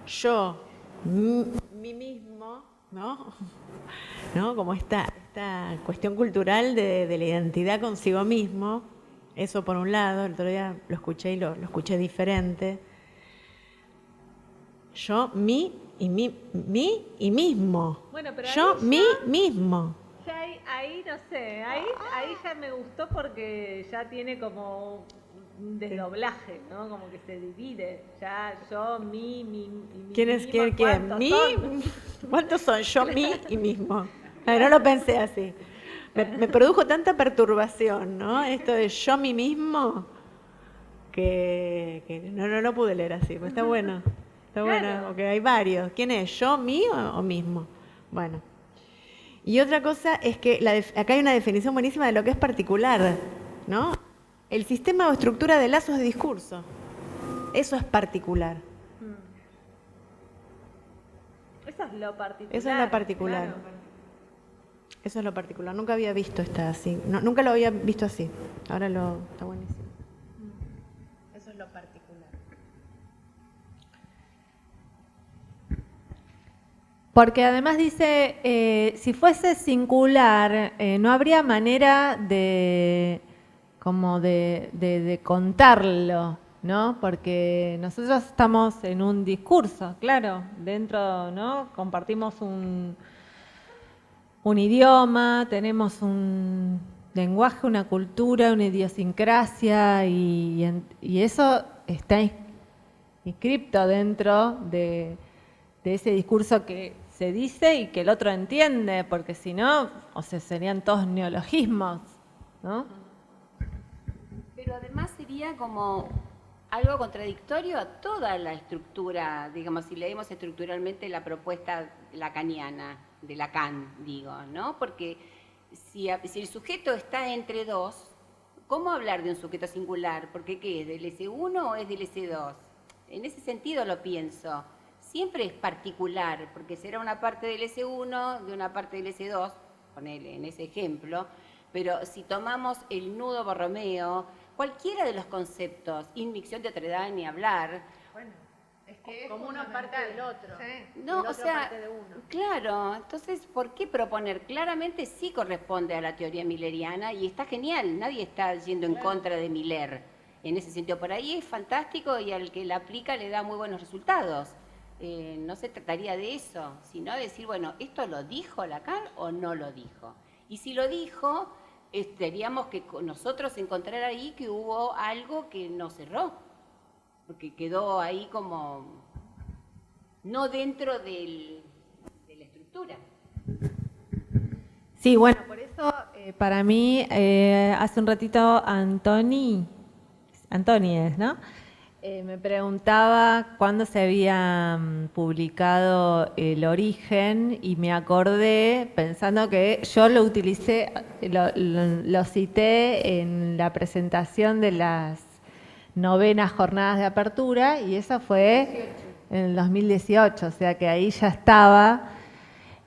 C: Yo, mí mismo, ¿no? ¿No? Como esta cuestión cultural de la identidad consigo mismo. Eso por un lado, el otro día lo escuché y lo escuché diferente. Yo, mí y mismo.
A: Bueno, pero
C: yo,
A: ahí
C: mí mismo.
A: Ya ahí no sé, ahí ya me gustó porque ya tiene como un desdoblaje, ¿no? Como que se divide. Ya yo, mi.
C: ¿Quién es quién? ¿Mí? ¿Cuántos son? Yo, mí y mismo. No lo pensé así. Me produjo tanta perturbación, ¿no? Esto de yo, mí mismo, que no pude leer así. Pero está bueno. Está bueno, porque hay varios. ¿Quién es? ¿Yo, mí o mismo? Bueno. Y otra cosa es que acá hay una definición buenísima de lo que es particular, ¿no? El sistema o estructura de lazos de discurso. Eso es particular.
A: Eso es lo particular.
C: Eso es lo particular.
A: Claro.
C: Eso es lo particular. Nunca había visto así. No, nunca lo había visto así. Ahora está buenísimo. Eso es lo particular.
A: Porque además dice, si fuese singular, no habría manera de contarlo, ¿no? Porque nosotros estamos en un discurso, claro, dentro, ¿no? Compartimos un idioma, tenemos un lenguaje, una cultura, una idiosincrasia y eso está inscripto dentro de ese discurso que se dice y que el otro entiende, porque si no, o sea, serían todos neologismos, ¿no?
E: Pero además sería como algo contradictorio a toda la estructura, digamos, si leemos estructuralmente la propuesta lacaniana, de Lacan, digo, ¿no? Porque si el sujeto está entre dos, ¿cómo hablar de un sujeto singular? Porque ¿qué es? ¿Del S1 o es del S2? En ese sentido lo pienso. Siempre es particular, porque será una parte del S1, de una parte del S2, ponele en ese ejemplo, pero si tomamos el nudo Borromeo, cualquiera de los conceptos, inmicción de otredad ni hablar.
B: Bueno, es que es como una parte del otro. Sí.
E: No, o sea, claro, entonces, ¿por qué proponer? Claramente sí corresponde a la teoría milleriana y está genial, nadie está yendo en contra de Miller. En ese sentido, por ahí es fantástico y al que la aplica le da muy buenos resultados. No se trataría de eso, sino de decir, bueno, ¿esto lo dijo Lacan o no lo dijo? Y si lo dijo, Teníamos que nosotros encontrar ahí que hubo algo que no cerró, porque quedó ahí como no dentro de la estructura.
A: Sí, bueno, por eso para mí hace un ratito Antonies, ¿no? Me preguntaba cuándo se había publicado El Origen y me acordé pensando que yo lo utilicé, lo cité en la presentación de las 9ª jornadas de apertura y eso fue en el 2018, o sea que ahí ya estaba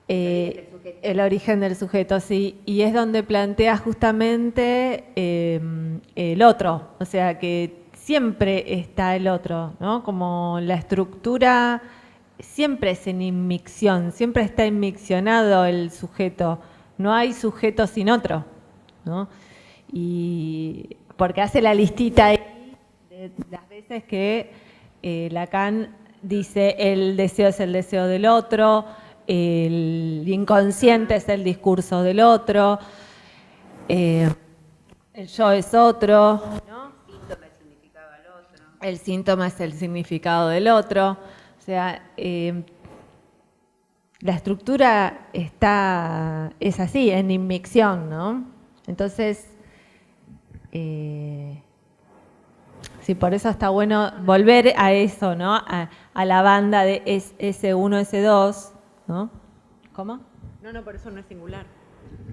A: el origen del sujeto, sí, y es donde plantea justamente el otro, o sea que siempre está el otro, ¿no? Como la estructura siempre es en inmicción, siempre está inmiccionado el sujeto, no hay sujeto sin otro, ¿no? Y porque hace la listita ahí de las veces que Lacan dice el deseo es el deseo del otro, el inconsciente es el discurso del otro, el yo es otro, ¿no? El síntoma es el significado del otro. O sea, la estructura es así, en inmicción, ¿no? Entonces, sí, por eso está bueno volver a eso, ¿no? A la banda de S1, S2, ¿no? ¿Cómo?
B: No, por eso no es singular.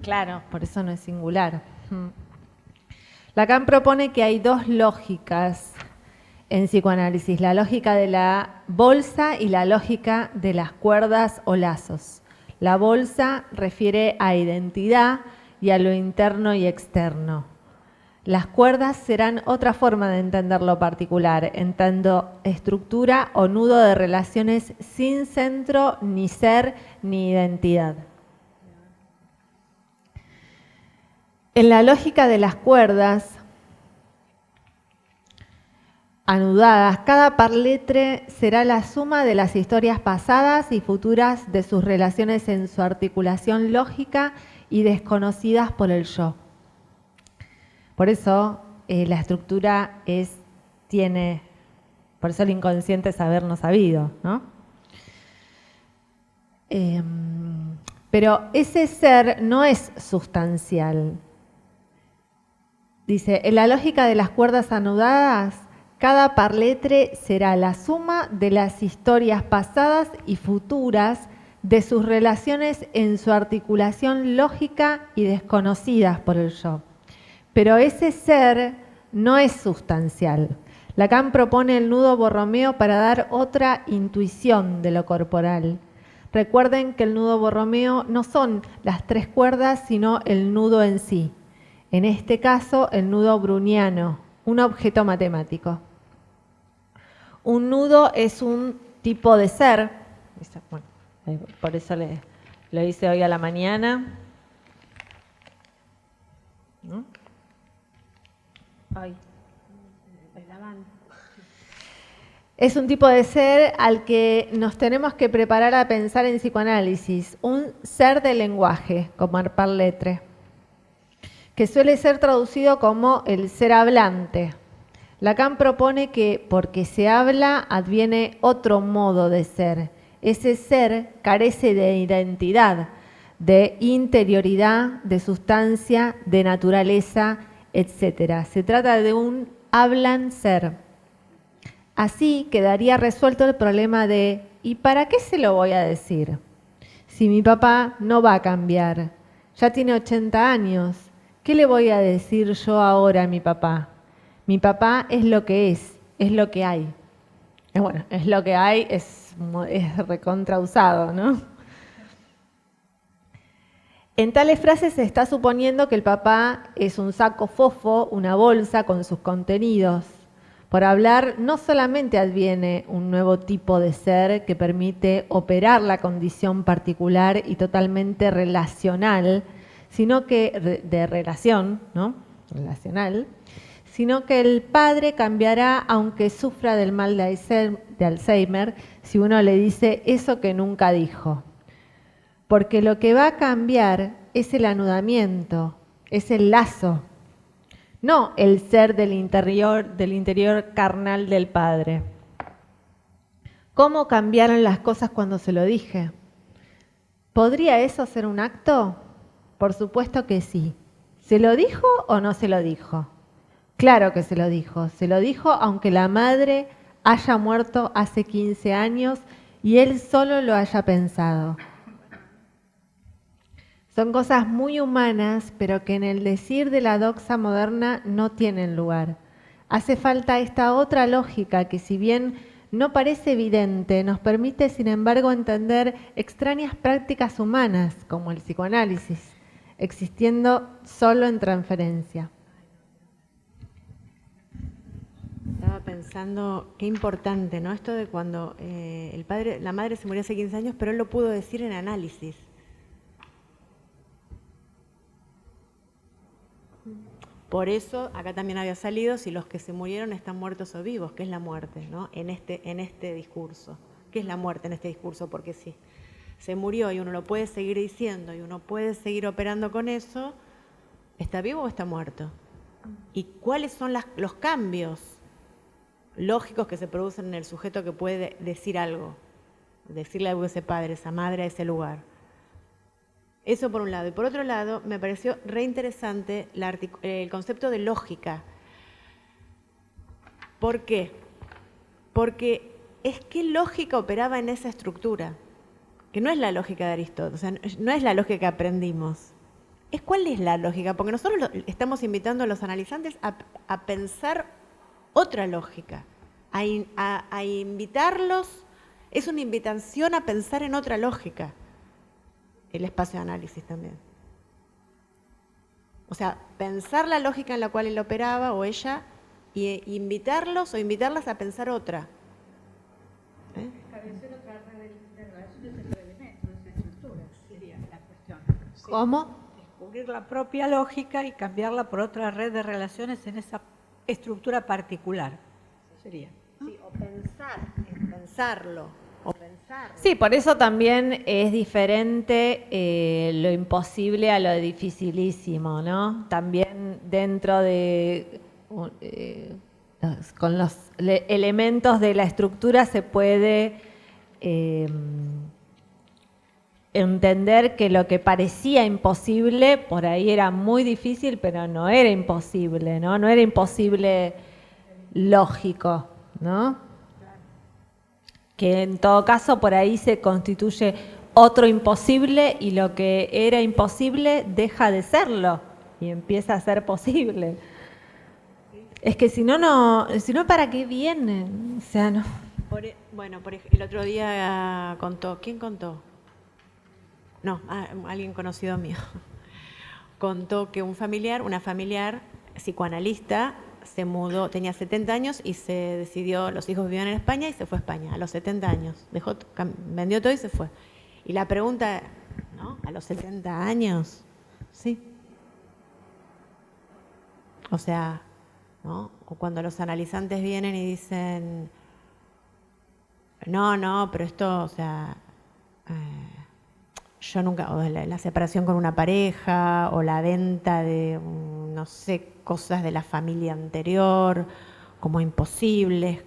A: Claro, por eso no es singular. Lacan propone que hay dos lógicas en psicoanálisis, la lógica de la bolsa y la lógica de las cuerdas o lazos. La bolsa refiere a identidad y a lo interno y externo. Las cuerdas serán otra forma de entender lo particular, en tanto estructura o nudo de relaciones sin centro, ni ser, ni identidad. En la lógica de las cuerdas anudadas, cada parletre será la suma de las historias pasadas y futuras de sus relaciones en su articulación lógica y desconocidas por el yo. Por eso la estructura tiene, por eso el inconsciente es haber no sabido, ¿no? Pero ese ser no es sustancial. Dice, en la lógica de las cuerdas anudadas, cada parletre será la suma de las historias pasadas y futuras de sus relaciones en su articulación lógica y desconocidas por el yo. Pero ese ser no es sustancial. Lacan propone el nudo borromeo para dar otra intuición de lo corporal. Recuerden que el nudo borromeo no son las tres cuerdas, sino el nudo en sí. En este caso, el nudo browniano, un objeto matemático. Un nudo es un tipo de ser, bueno, por eso lo hice hoy a la mañana. ¿No? Ay. Es un tipo de ser al que nos tenemos que preparar a pensar en psicoanálisis, un ser del lenguaje, como el parletre, que suele ser traducido como el ser hablante. Lacan propone que porque se habla adviene otro modo de ser. Ese ser carece de identidad, de interioridad, de sustancia, de naturaleza, etc. Se trata de un hablan ser. Así quedaría resuelto el problema de ¿y para qué se lo voy a decir? Si mi papá no va a cambiar, ya tiene 80 años, ¿qué le voy a decir yo ahora a mi papá? Mi papá es lo que es lo que hay. Bueno, es lo que hay, es recontrausado, ¿no? En tales frases se está suponiendo que el papá es un saco fofo, una bolsa con sus contenidos. Por hablar, no solamente adviene un nuevo tipo de ser que permite operar la condición particular y totalmente relacional, sino que de relación, ¿no? Relacional, sino que el padre cambiará aunque sufra del mal de Alzheimer si uno le dice eso que nunca dijo. Porque lo que va a cambiar es el anudamiento, es el lazo, no el ser del interior carnal del Padre. ¿Cómo cambiaron las cosas cuando se lo dije? ¿Podría eso ser un acto? Por supuesto que sí. ¿Se lo dijo o no se lo dijo? Claro que se lo dijo. Se lo dijo aunque la madre haya muerto hace 15 años y él solo lo haya pensado. Son cosas muy humanas, pero que en el decir de la doxa moderna no tienen lugar. Hace falta esta otra lógica que, si bien no parece evidente, nos permite, sin embargo, entender extrañas prácticas humanas, como el psicoanálisis, existiendo solo en transferencia.
C: Estaba pensando qué importante, ¿no? Esto de cuando la madre se murió hace 15 años, pero él lo pudo decir en análisis. Por eso, acá también había salido si los que se murieron están muertos o vivos, que es la muerte, ¿no? En este discurso. ¿Qué es la muerte en este discurso? Porque sí, se murió y uno lo puede seguir diciendo y uno puede seguir operando con eso, ¿está vivo o está muerto? ¿Y cuáles son los cambios lógicos que se producen en el sujeto que puede decir algo? Decirle algo a ese padre, esa madre, a ese lugar. Eso por un lado. Y por otro lado, me pareció reinteresante el concepto de lógica. ¿Por qué? Porque es qué lógica operaba en esa estructura, que no es la lógica de Aristóteles, o sea, no es la lógica que aprendimos. Es cuál es la lógica, porque nosotros estamos invitando a los analizantes a pensar otra lógica, a invitarlos, es una invitación a pensar en otra lógica. El espacio de análisis también. O sea, pensar la lógica en la cual él operaba o ella y invitarlos o invitarlas a pensar otra.
D: Establecer otra red de relaciones entre elementos, entre estructuras, sería la cuestión. Sí.
A: ¿Cómo?
D: Descubrir la propia lógica y cambiarla por otra red de relaciones en esa estructura particular. Sería.
C: Sí, o pensarlo.
A: Sí, por eso también es diferente lo imposible a lo dificilísimo, ¿no? También dentro de, con los elementos de la estructura se puede entender que lo que parecía imposible, por ahí era muy difícil, pero no era imposible, ¿no? No era imposible lógico, ¿no? Que en todo caso por ahí se constituye otro imposible y lo que era imposible deja de serlo y empieza a ser posible. Es que si no, ¿para qué vienen? O sea, no.
C: El otro día contó, ¿quién contó? No, alguien conocido mío. Contó que una familiar psicoanalista, se mudó, tenía 70 años y se decidió, los hijos vivían en España y se fue a España a los 70 años. Vendió todo y se fue. Y la pregunta, ¿no? ¿A los 70 años? Sí. O sea, ¿no? O cuando los analizantes vienen y dicen, no, pero esto, o sea, yo nunca, o la separación con una pareja, o la venta de, no sé, cosas de la familia anterior, como imposibles,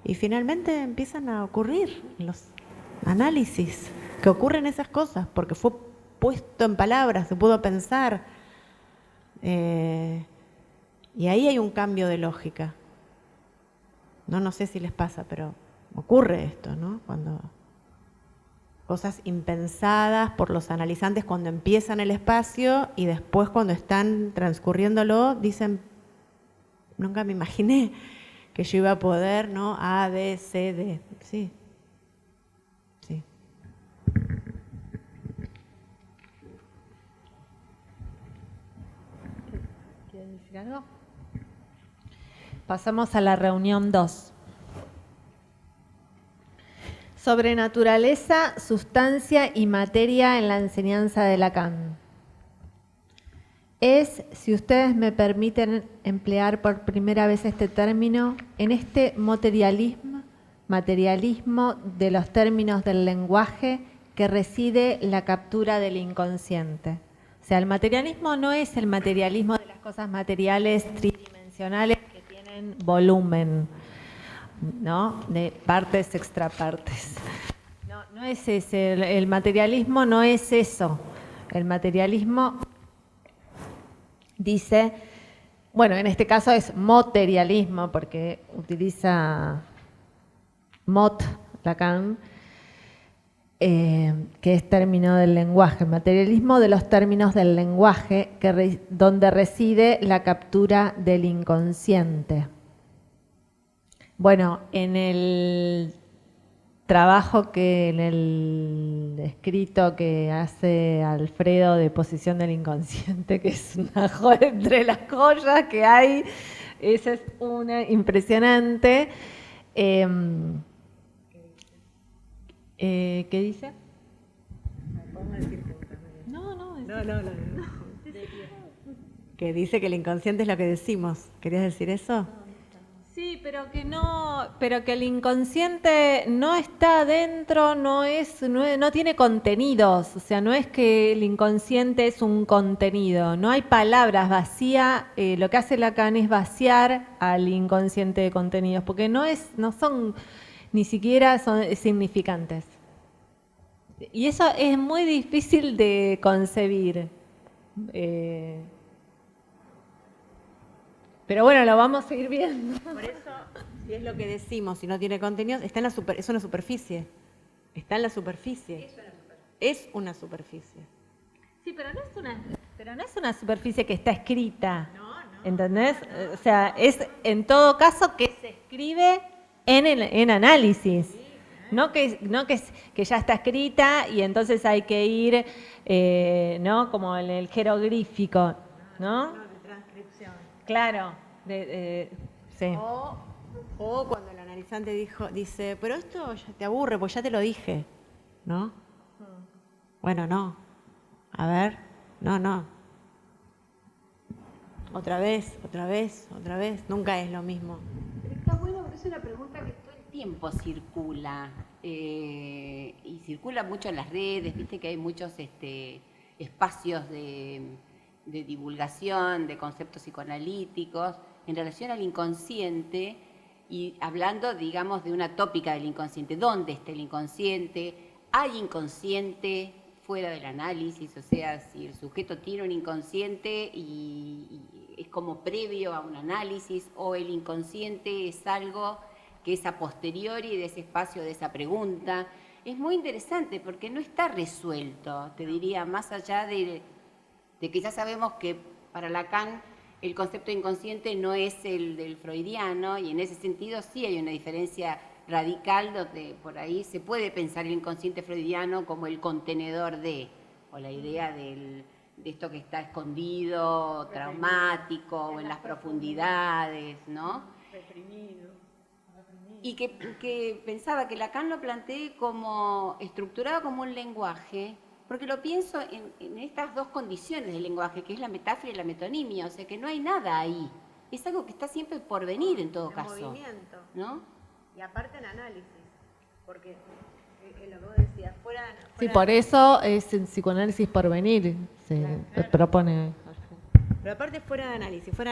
C: y finalmente empiezan a ocurrir los análisis, que ocurren esas cosas, porque fue puesto en palabras, se pudo pensar, y ahí hay un cambio de lógica. No sé si les pasa, pero ocurre esto, ¿no? Cuando cosas impensadas por los analizantes cuando empiezan el espacio y después cuando están transcurriéndolo dicen, nunca me imaginé que yo iba a poder, ¿no? A, B, C, D. Sí. Sí.
A: ¿Quieren decir algo? Pasamos a la reunión 2. Sobre naturaleza, sustancia y materia en la enseñanza de Lacan. Es, si ustedes me permiten emplear por primera vez este término, en este materialismo de los términos del lenguaje que reside la captura del inconsciente. O sea, el materialismo no es el materialismo de las cosas materiales tridimensionales que tienen volumen, ¿no? De partes, extrapartes. No es ese, el materialismo no es eso. El materialismo dice, bueno, en este caso es materialismo, porque utiliza mot, Lacan, que es término del lenguaje, materialismo de los términos del lenguaje, donde reside la captura del inconsciente. Bueno, en el trabajo en el escrito que hace Alfredo de Posición del Inconsciente, que es una joya entre las joyas que hay, esa es una impresionante. ¿Qué dice?
C: ¿Podemos decir preguntas?
A: No.
C: No. Que dice que el inconsciente es lo que decimos. ¿Querías decir eso?
A: Sí, pero que el inconsciente no está adentro, no tiene contenidos. O sea, no es que el inconsciente es un contenido. No hay palabras vacías. Lo que hace Lacan es vaciar al inconsciente de contenidos, porque no son ni siquiera son significantes. Y eso es muy difícil de concebir. Pero bueno, lo vamos a ir viendo.
C: Por eso, si es lo que decimos, si no tiene contenidos, es una superficie. Está en la superficie. Es una superficie.
A: Sí, pero no es una superficie que está escrita. ¿Entendés? O sea, es en todo caso que se escribe en análisis. No que ya está escrita y entonces hay que ir, ¿no? Como en el jeroglífico, ¿no? Claro, sí.
C: O cuando el analizante dice, pero esto ya te aburre, pues ya te lo dije, ¿no? Bueno, no. A ver, no. Otra vez. Nunca es lo mismo.
E: Pero está bueno porque es una pregunta que todo el tiempo circula. Y circula mucho en las redes, viste que hay muchos espacios de divulgación de conceptos psicoanalíticos en relación al inconsciente y hablando, digamos, de una tópica del inconsciente. ¿Dónde está el inconsciente? ¿Hay inconsciente fuera del análisis? O sea, si el sujeto tiene un inconsciente y es como previo a un análisis, o el inconsciente es algo que es a posteriori de ese espacio, de esa pregunta. Es muy interesante porque no está resuelto, te diría, más allá de que ya sabemos que para Lacan el concepto de inconsciente no es el del freudiano, y en ese sentido sí hay una diferencia radical donde por ahí se puede pensar el inconsciente freudiano como el contenedor o la idea de esto que está escondido, traumático, o en las profundidades, ¿no?
D: Reprimido.
E: Y que pensaba que Lacan lo plantee como estructurado como un lenguaje, porque lo pienso en estas dos condiciones del lenguaje, que es la metáfora y la metonimia, o sea que no hay nada ahí. Es algo que está siempre por venir en todo caso.
C: Movimiento.
E: ¿No?
C: Y aparte en análisis. Porque lo que vos decías,
A: Sí, por eso es el psicoanálisis por venir, se propone.
C: Pero aparte fuera de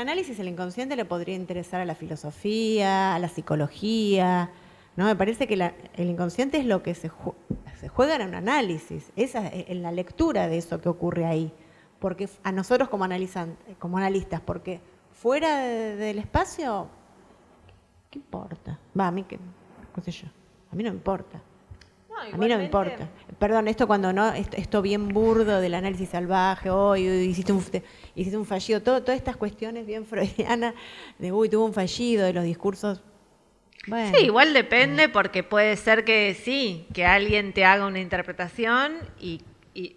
C: análisis el inconsciente le podría interesar a la filosofía, a la psicología, ¿no? Me parece que el inconsciente es lo que se juega en un análisis, en la lectura de eso que ocurre ahí. Porque a nosotros como analistas, porque fuera del espacio, ¿qué importa? A mí qué sé yo, a mí no me importa. A mí no me importa. Perdón, esto cuando no, esto bien burdo del análisis salvaje, hiciste un fallido, todas estas cuestiones bien freudianas de tuvo un fallido, de los discursos. Bueno.
A: Sí, igual depende porque puede ser que sí, que alguien te haga una interpretación y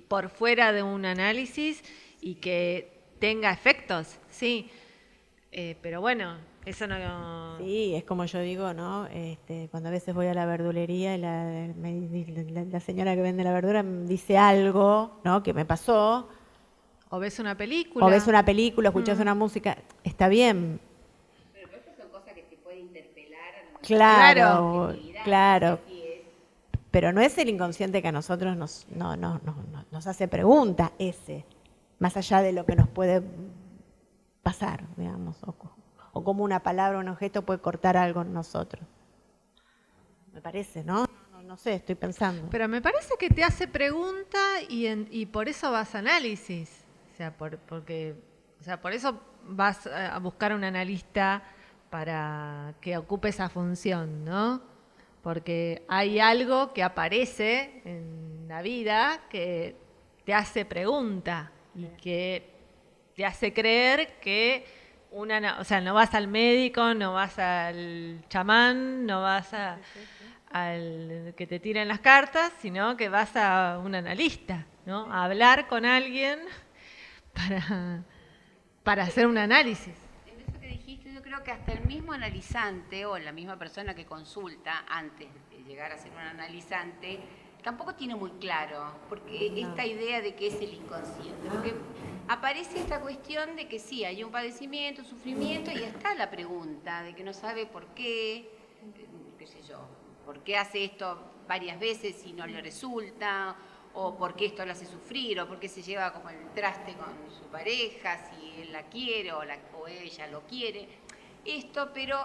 A: por fuera de un análisis y que tenga efectos, sí. Pero bueno, eso no...
C: Sí, es como yo digo, ¿no? Cuando a veces voy a la verdulería y la señora que vende la verdura me dice algo, ¿no? Que me pasó.
A: O ves una película.
C: Escuchás una música, está bien.
E: Pero estas son cosas que te pueden interpelar.
C: Claro. Pero no es el inconsciente que a nosotros nos hace pregunta ese. más allá de lo que nos puede pasar, digamos, o como una palabra o un objeto puede cortar algo en nosotros. Me parece, ¿no? No sé, estoy pensando.
A: Pero me parece que te hace pregunta y por eso vas a análisis. O sea, por eso vas a buscar un analista para que ocupe esa función, ¿no? Porque hay algo que aparece en la vida que te hace pregunta y que te hace creer que o sea, no vas al médico, no vas al chamán, no vas al que te tiren las cartas, sino que vas a un analista, ¿no? A hablar con alguien para hacer un análisis.
E: En eso que dijiste, yo creo que hasta el mismo analizante o la misma persona que consulta antes de llegar a ser un analizante tampoco tiene muy claro, porque esta idea de que es el inconsciente, porque aparece esta cuestión de que sí, hay un padecimiento, un sufrimiento, y está la pregunta de que no sabe por qué sé yo, por qué hace esto varias veces y no le resulta, o por qué esto le hace sufrir, o por qué se lleva como el traste con su pareja, si él la quiere o ella lo quiere. Pero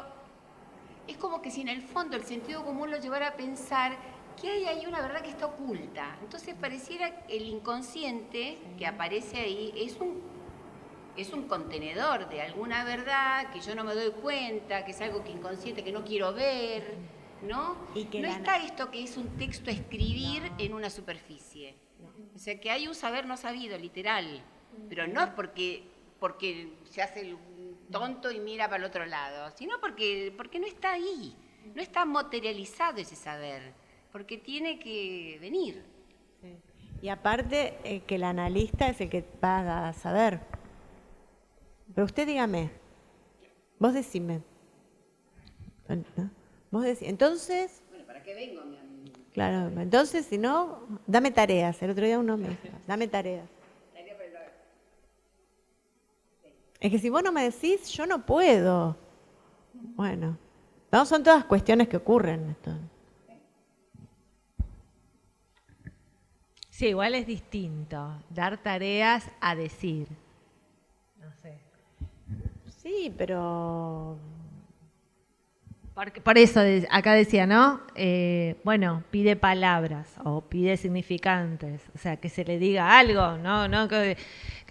E: es como que si en el fondo el sentido común lo llevara a pensar que hay ahí una verdad que está oculta. Entonces pareciera que el inconsciente que aparece ahí es un contenedor de alguna verdad que yo no me doy cuenta, que es algo que inconsciente que no quiero ver, ¿no? Y que no está esto que es un texto a escribir en una superficie. O sea, que hay un saber no sabido, literal, pero no es porque se hace el tonto y mira para el otro lado, sino porque no está ahí, no está materializado ese saber, porque tiene que venir.
C: Sí. Y aparte que el analista es el que va a saber. Pero usted dígame, vos decime. ¿No? Vos decís, entonces...
E: Bueno, ¿para qué vengo, mi amigo?
C: Claro, entonces si no, dame tareas. El otro día uno me dijo, dame tareas. Es que si vos no me decís, yo no puedo. Bueno, no, son todas cuestiones que ocurren. Esto.
A: Sí, igual es distinto dar tareas a decir. No sé.
C: Sí, pero...
A: Por eso acá decía, ¿no? Bueno, pide palabras o pide significantes, o sea, que se le diga algo, ¿no? Que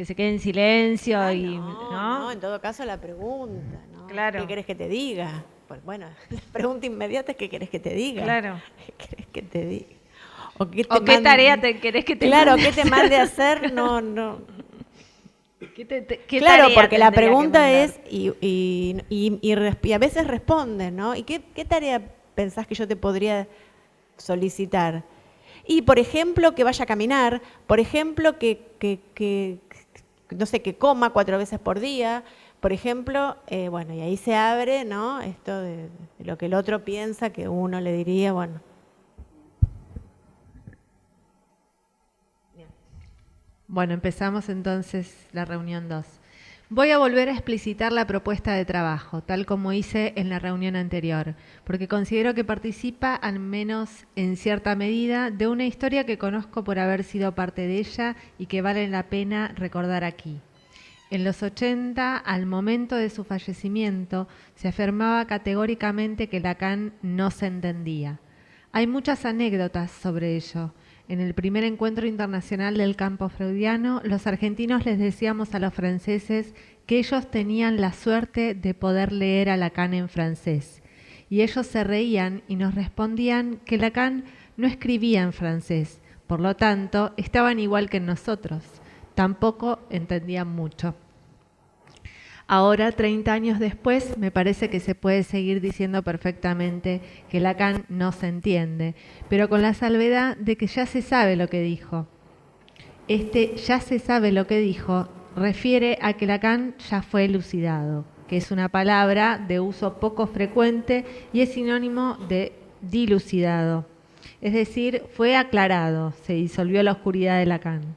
A: se quede en silencio
C: No, en todo caso la pregunta, ¿no?
A: Claro.
C: ¿Qué querés que te diga? Pues bueno, la pregunta inmediata es ¿qué querés que te diga?
A: Claro.
C: ¿Qué querés que te diga?
A: ¿O qué tarea te querés que te
C: Claro,
A: mande?
C: ¿qué te mande a hacer? No.
A: ¿Qué
C: claro,
A: tarea
C: porque la
A: tendría que
C: pregunta
A: mandar?
C: es, y a veces responde, ¿no? ¿Y qué tarea pensás que yo te podría solicitar? Y, por ejemplo, que vaya a caminar, por ejemplo, que no sé, que coma 4 veces por día, por ejemplo, bueno, y ahí se abre, ¿no? Esto de lo que el otro piensa, que uno le diría, bueno.
A: Bueno, empezamos entonces la reunión 2. Voy a volver a explicitar la propuesta de trabajo, tal como hice en la reunión anterior, porque considero que participa, al menos en cierta medida, de una historia que conozco por haber sido parte de ella y que vale la pena recordar aquí. En los 80, al momento de su fallecimiento, se afirmaba categóricamente que Lacan no se entendía. Hay muchas anécdotas sobre ello. En el primer encuentro internacional del campo freudiano, los argentinos les decíamos a los franceses que ellos tenían la suerte de poder leer a Lacan en francés. Y ellos se reían y nos respondían que Lacan no escribía en francés, por lo tanto, estaban igual que nosotros. Tampoco entendían mucho. Ahora, 30 años después, me parece que se puede seguir diciendo perfectamente que Lacan no se entiende, pero con la salvedad de que ya se sabe lo que dijo. Ya se sabe lo que dijo refiere a que Lacan ya fue elucidado, que es una palabra de uso poco frecuente y es sinónimo de dilucidado. Es decir, fue aclarado, se disolvió la oscuridad de Lacan.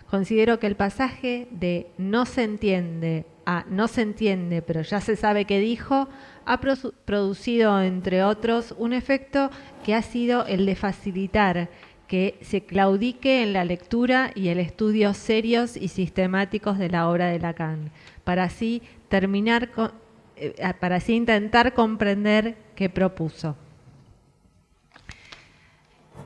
A: Considero que el pasaje de no se entiende a no se entiende, pero ya se sabe qué dijo, ha producido, entre otros, un efecto que ha sido el de facilitar que se claudique en la lectura y el estudio serios y sistemáticos de la obra de Lacan, para así intentar comprender qué propuso.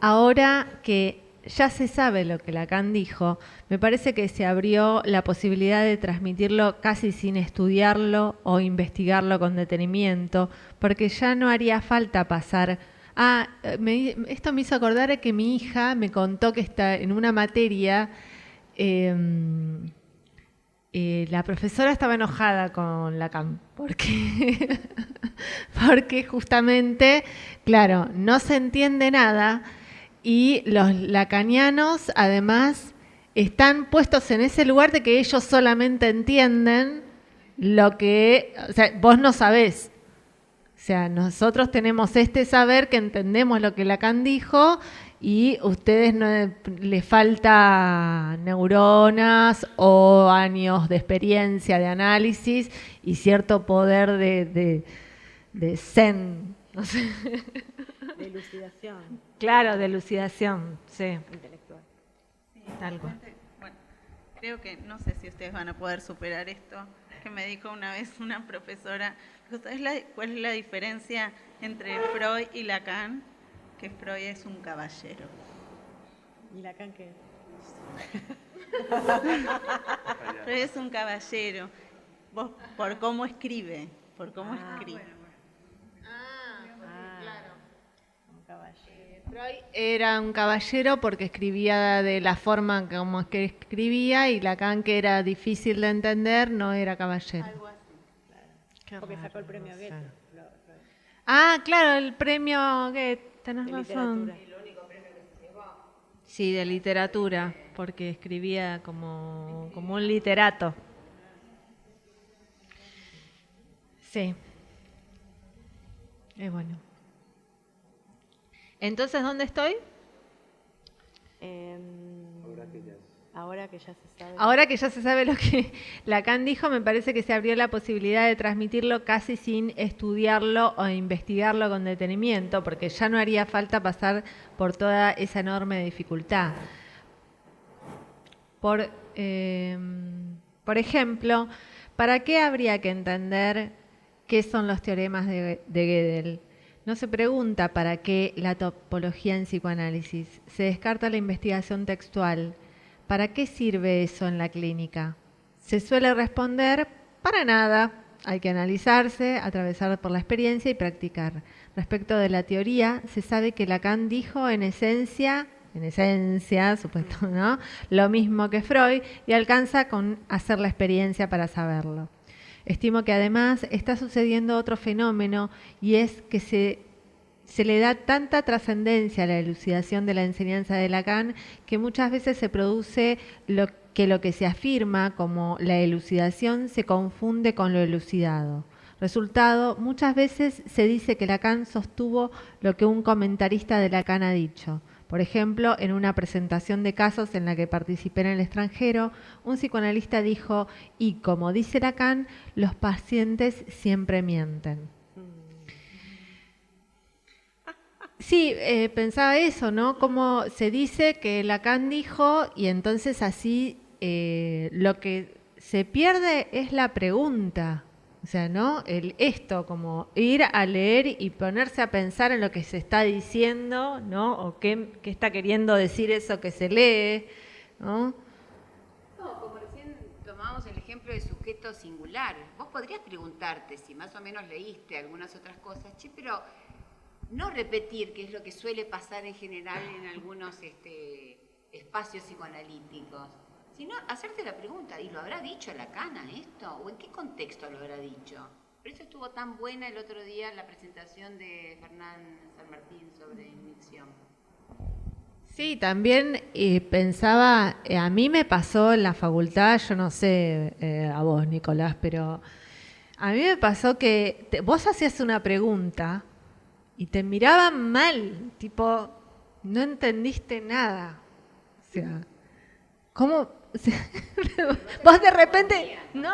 A: Ahora que ya se sabe lo que Lacan dijo, me parece que se abrió la posibilidad de transmitirlo casi sin estudiarlo o investigarlo con detenimiento, porque ya no haría falta pasar. Esto me hizo acordar que mi hija me contó que está en una materia, la profesora estaba enojada con Lacan, porque justamente, claro, no se entiende nada. Y los lacanianos, además, están puestos en ese lugar de que ellos solamente entienden lo que... O sea, vos no sabés. O sea, nosotros tenemos este saber que entendemos lo que Lacan dijo y ustedes les falta neuronas o años de experiencia, de análisis y cierto poder de zen. No sé.
C: De elucidación.
A: Claro, de elucidación, sí.
C: Intelectual.
F: Sí,
A: Tal cual.
F: bueno, creo que no sé si ustedes van a poder superar esto, que me dijo una vez una profesora, ¿sabes cuál es la diferencia entre Freud y Lacan? Que Freud es un caballero.
C: ¿Y Lacan qué?
F: Freud es un caballero, vos, por cómo escribe,
A: Freud era un caballero porque escribía de la forma como que escribía y Lacan, que era difícil de entender, no era caballero.
F: Algo así.
C: Porque sacó el premio Goethe.
A: Claro, el premio Goethe, tenés
C: De
A: razón.
C: literatura.
A: Sí, de literatura, porque escribía como un literato. Sí. Bueno. Entonces, ¿dónde estoy?
C: Ahora que ya se sabe.
A: Ahora que ya se sabe lo que Lacan dijo, me parece que se abrió la posibilidad de transmitirlo casi sin estudiarlo o investigarlo con detenimiento, porque ya no haría falta pasar por toda esa enorme dificultad. Por ejemplo, ¿para qué habría que entender qué son los teoremas de Gödel? No se pregunta para qué la topología en psicoanálisis. Se descarta la investigación textual. ¿Para qué sirve eso en la clínica? Se suele responder, para nada. Hay que analizarse, atravesar por la experiencia y practicar. Respecto de la teoría, se sabe que Lacan dijo en esencia, supuesto, ¿no?, lo mismo que Freud y alcanza con hacer la experiencia para saberlo. Estimo que además está sucediendo otro fenómeno y es que se le da tanta trascendencia a la elucidación de la enseñanza de Lacan que muchas veces se produce lo que se afirma como la elucidación se confunde con lo elucidado. Resultado, muchas veces se dice que Lacan sostuvo lo que un comentarista de Lacan ha dicho. Por ejemplo, en una presentación de casos en la que participé en el extranjero, un psicoanalista dijo, y como dice Lacan, los pacientes siempre mienten. Sí, pensaba eso, ¿no? Como se dice que Lacan dijo y entonces así lo que se pierde es la pregunta. O sea, ¿no? Esto, como ir a leer y ponerse a pensar en lo que se está diciendo, ¿no? O qué está queriendo decir eso que se lee, ¿no?
E: No, como recién tomamos el ejemplo de sujeto singular. Vos podrías preguntarte si más o menos leíste algunas otras cosas, pero no repetir, que es lo que suele pasar en general en algunos espacios psicoanalíticos, sino hacerte la pregunta, ¿y lo habrá dicho Lacan esto? ¿O en qué contexto lo habrá dicho? Por eso estuvo tan buena el otro día la presentación de Fernán San Martín sobre inmixción.
A: Sí, también pensaba, a mí me pasó en la facultad, yo no sé a vos, Nicolás, pero a mí me pasó que vos hacías una pregunta y te miraban mal, tipo, no entendiste nada. O sea, ¿cómo? Vos de repente, no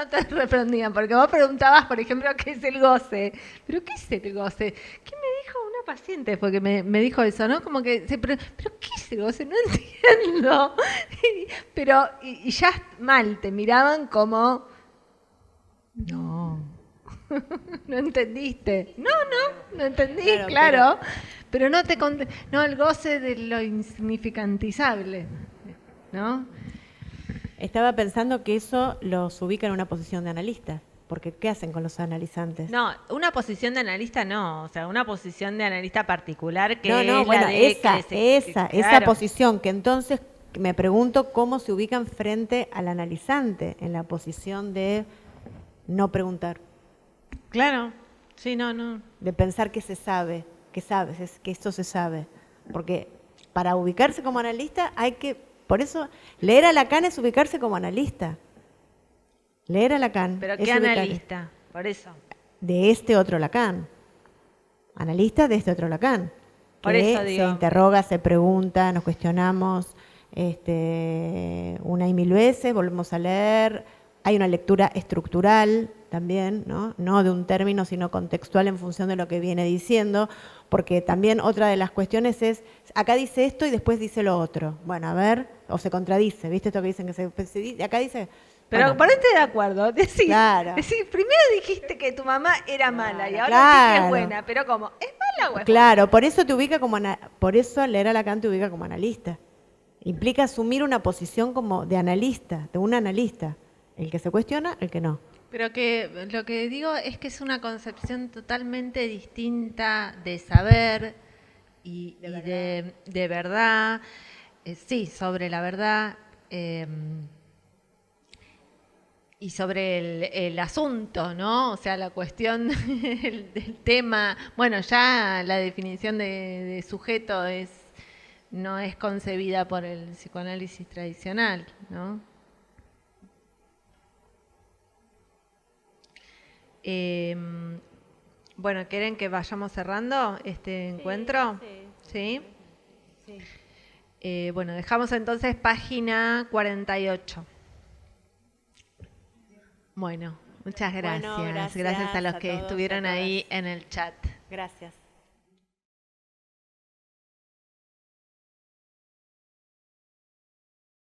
A: te respondían, porque vos preguntabas, por ejemplo, ¿qué es el goce? ¿Pero qué es el goce? ¿Qué me dijo una paciente fue que me dijo eso, ¿no? Como que, pero ¿qué es eso? O sea, no entiendo. Pero, y ya mal, te miraban como, no, no entendiste. No entendí, claro. Pero no te conté, no, el goce de lo insignificantizable, ¿no?
C: Estaba pensando que eso los ubica en una posición de analista, porque ¿qué hacen con los analizantes?
A: No, una posición de analista no, o sea, una posición de analista particular que
C: No,
A: es
C: bueno,
A: la de
C: esa
A: claro.
C: posición, que entonces me pregunto cómo se ubican frente al analizante en la posición de no preguntar,
A: Claro, sí, no.
C: de pensar que se sabe, que sabes, que esto se sabe. Porque para ubicarse como analista hay que, por eso, leer a Lacan es ubicarse como analista. Leer a Lacan
A: Pero
C: es
A: ¿qué
C: ubicarse
A: analista? Por eso.
C: de este otro Lacan. Analista de este otro Lacan.
A: Por
C: Que
A: eso digo.
C: se interroga, se pregunta, nos cuestionamos una y mil veces, volvemos a leer. Hay una lectura estructural también, ¿no? No de un término, sino contextual en función de lo que viene diciendo, porque también otra de las cuestiones es, acá dice esto y después dice lo otro. Bueno, a ver, o se contradice, ¿viste esto que dicen que se dice? Acá dice...
A: Pero
C: bueno,
A: ponete de acuerdo,
C: Claro.
A: primero dijiste que tu mamá era mala y ahora
C: Claro.
A: decís que es buena, pero ¿cómo? ¿Es mala o es
C: Claro, por eso te ubica como por eso leer a Lacan te ubica como analista. Implica asumir una posición como de analista, de un analista, el que se cuestiona, el que no.
A: Pero que lo que digo es que es una concepción totalmente distinta de saber y de verdad, sí, sobre la verdad y sobre el asunto, ¿no? O sea, la cuestión del tema. Bueno, ya la definición de sujeto no es concebida por el psicoanálisis tradicional, ¿no? Bueno, ¿quieren que vayamos cerrando este encuentro? Sí. Bueno, dejamos entonces página 48. Bueno, muchas gracias.
C: Bueno,
A: gracias a los que
C: todos,
A: estuvieron
C: a todas.
A: ahí en el chat.
C: Gracias.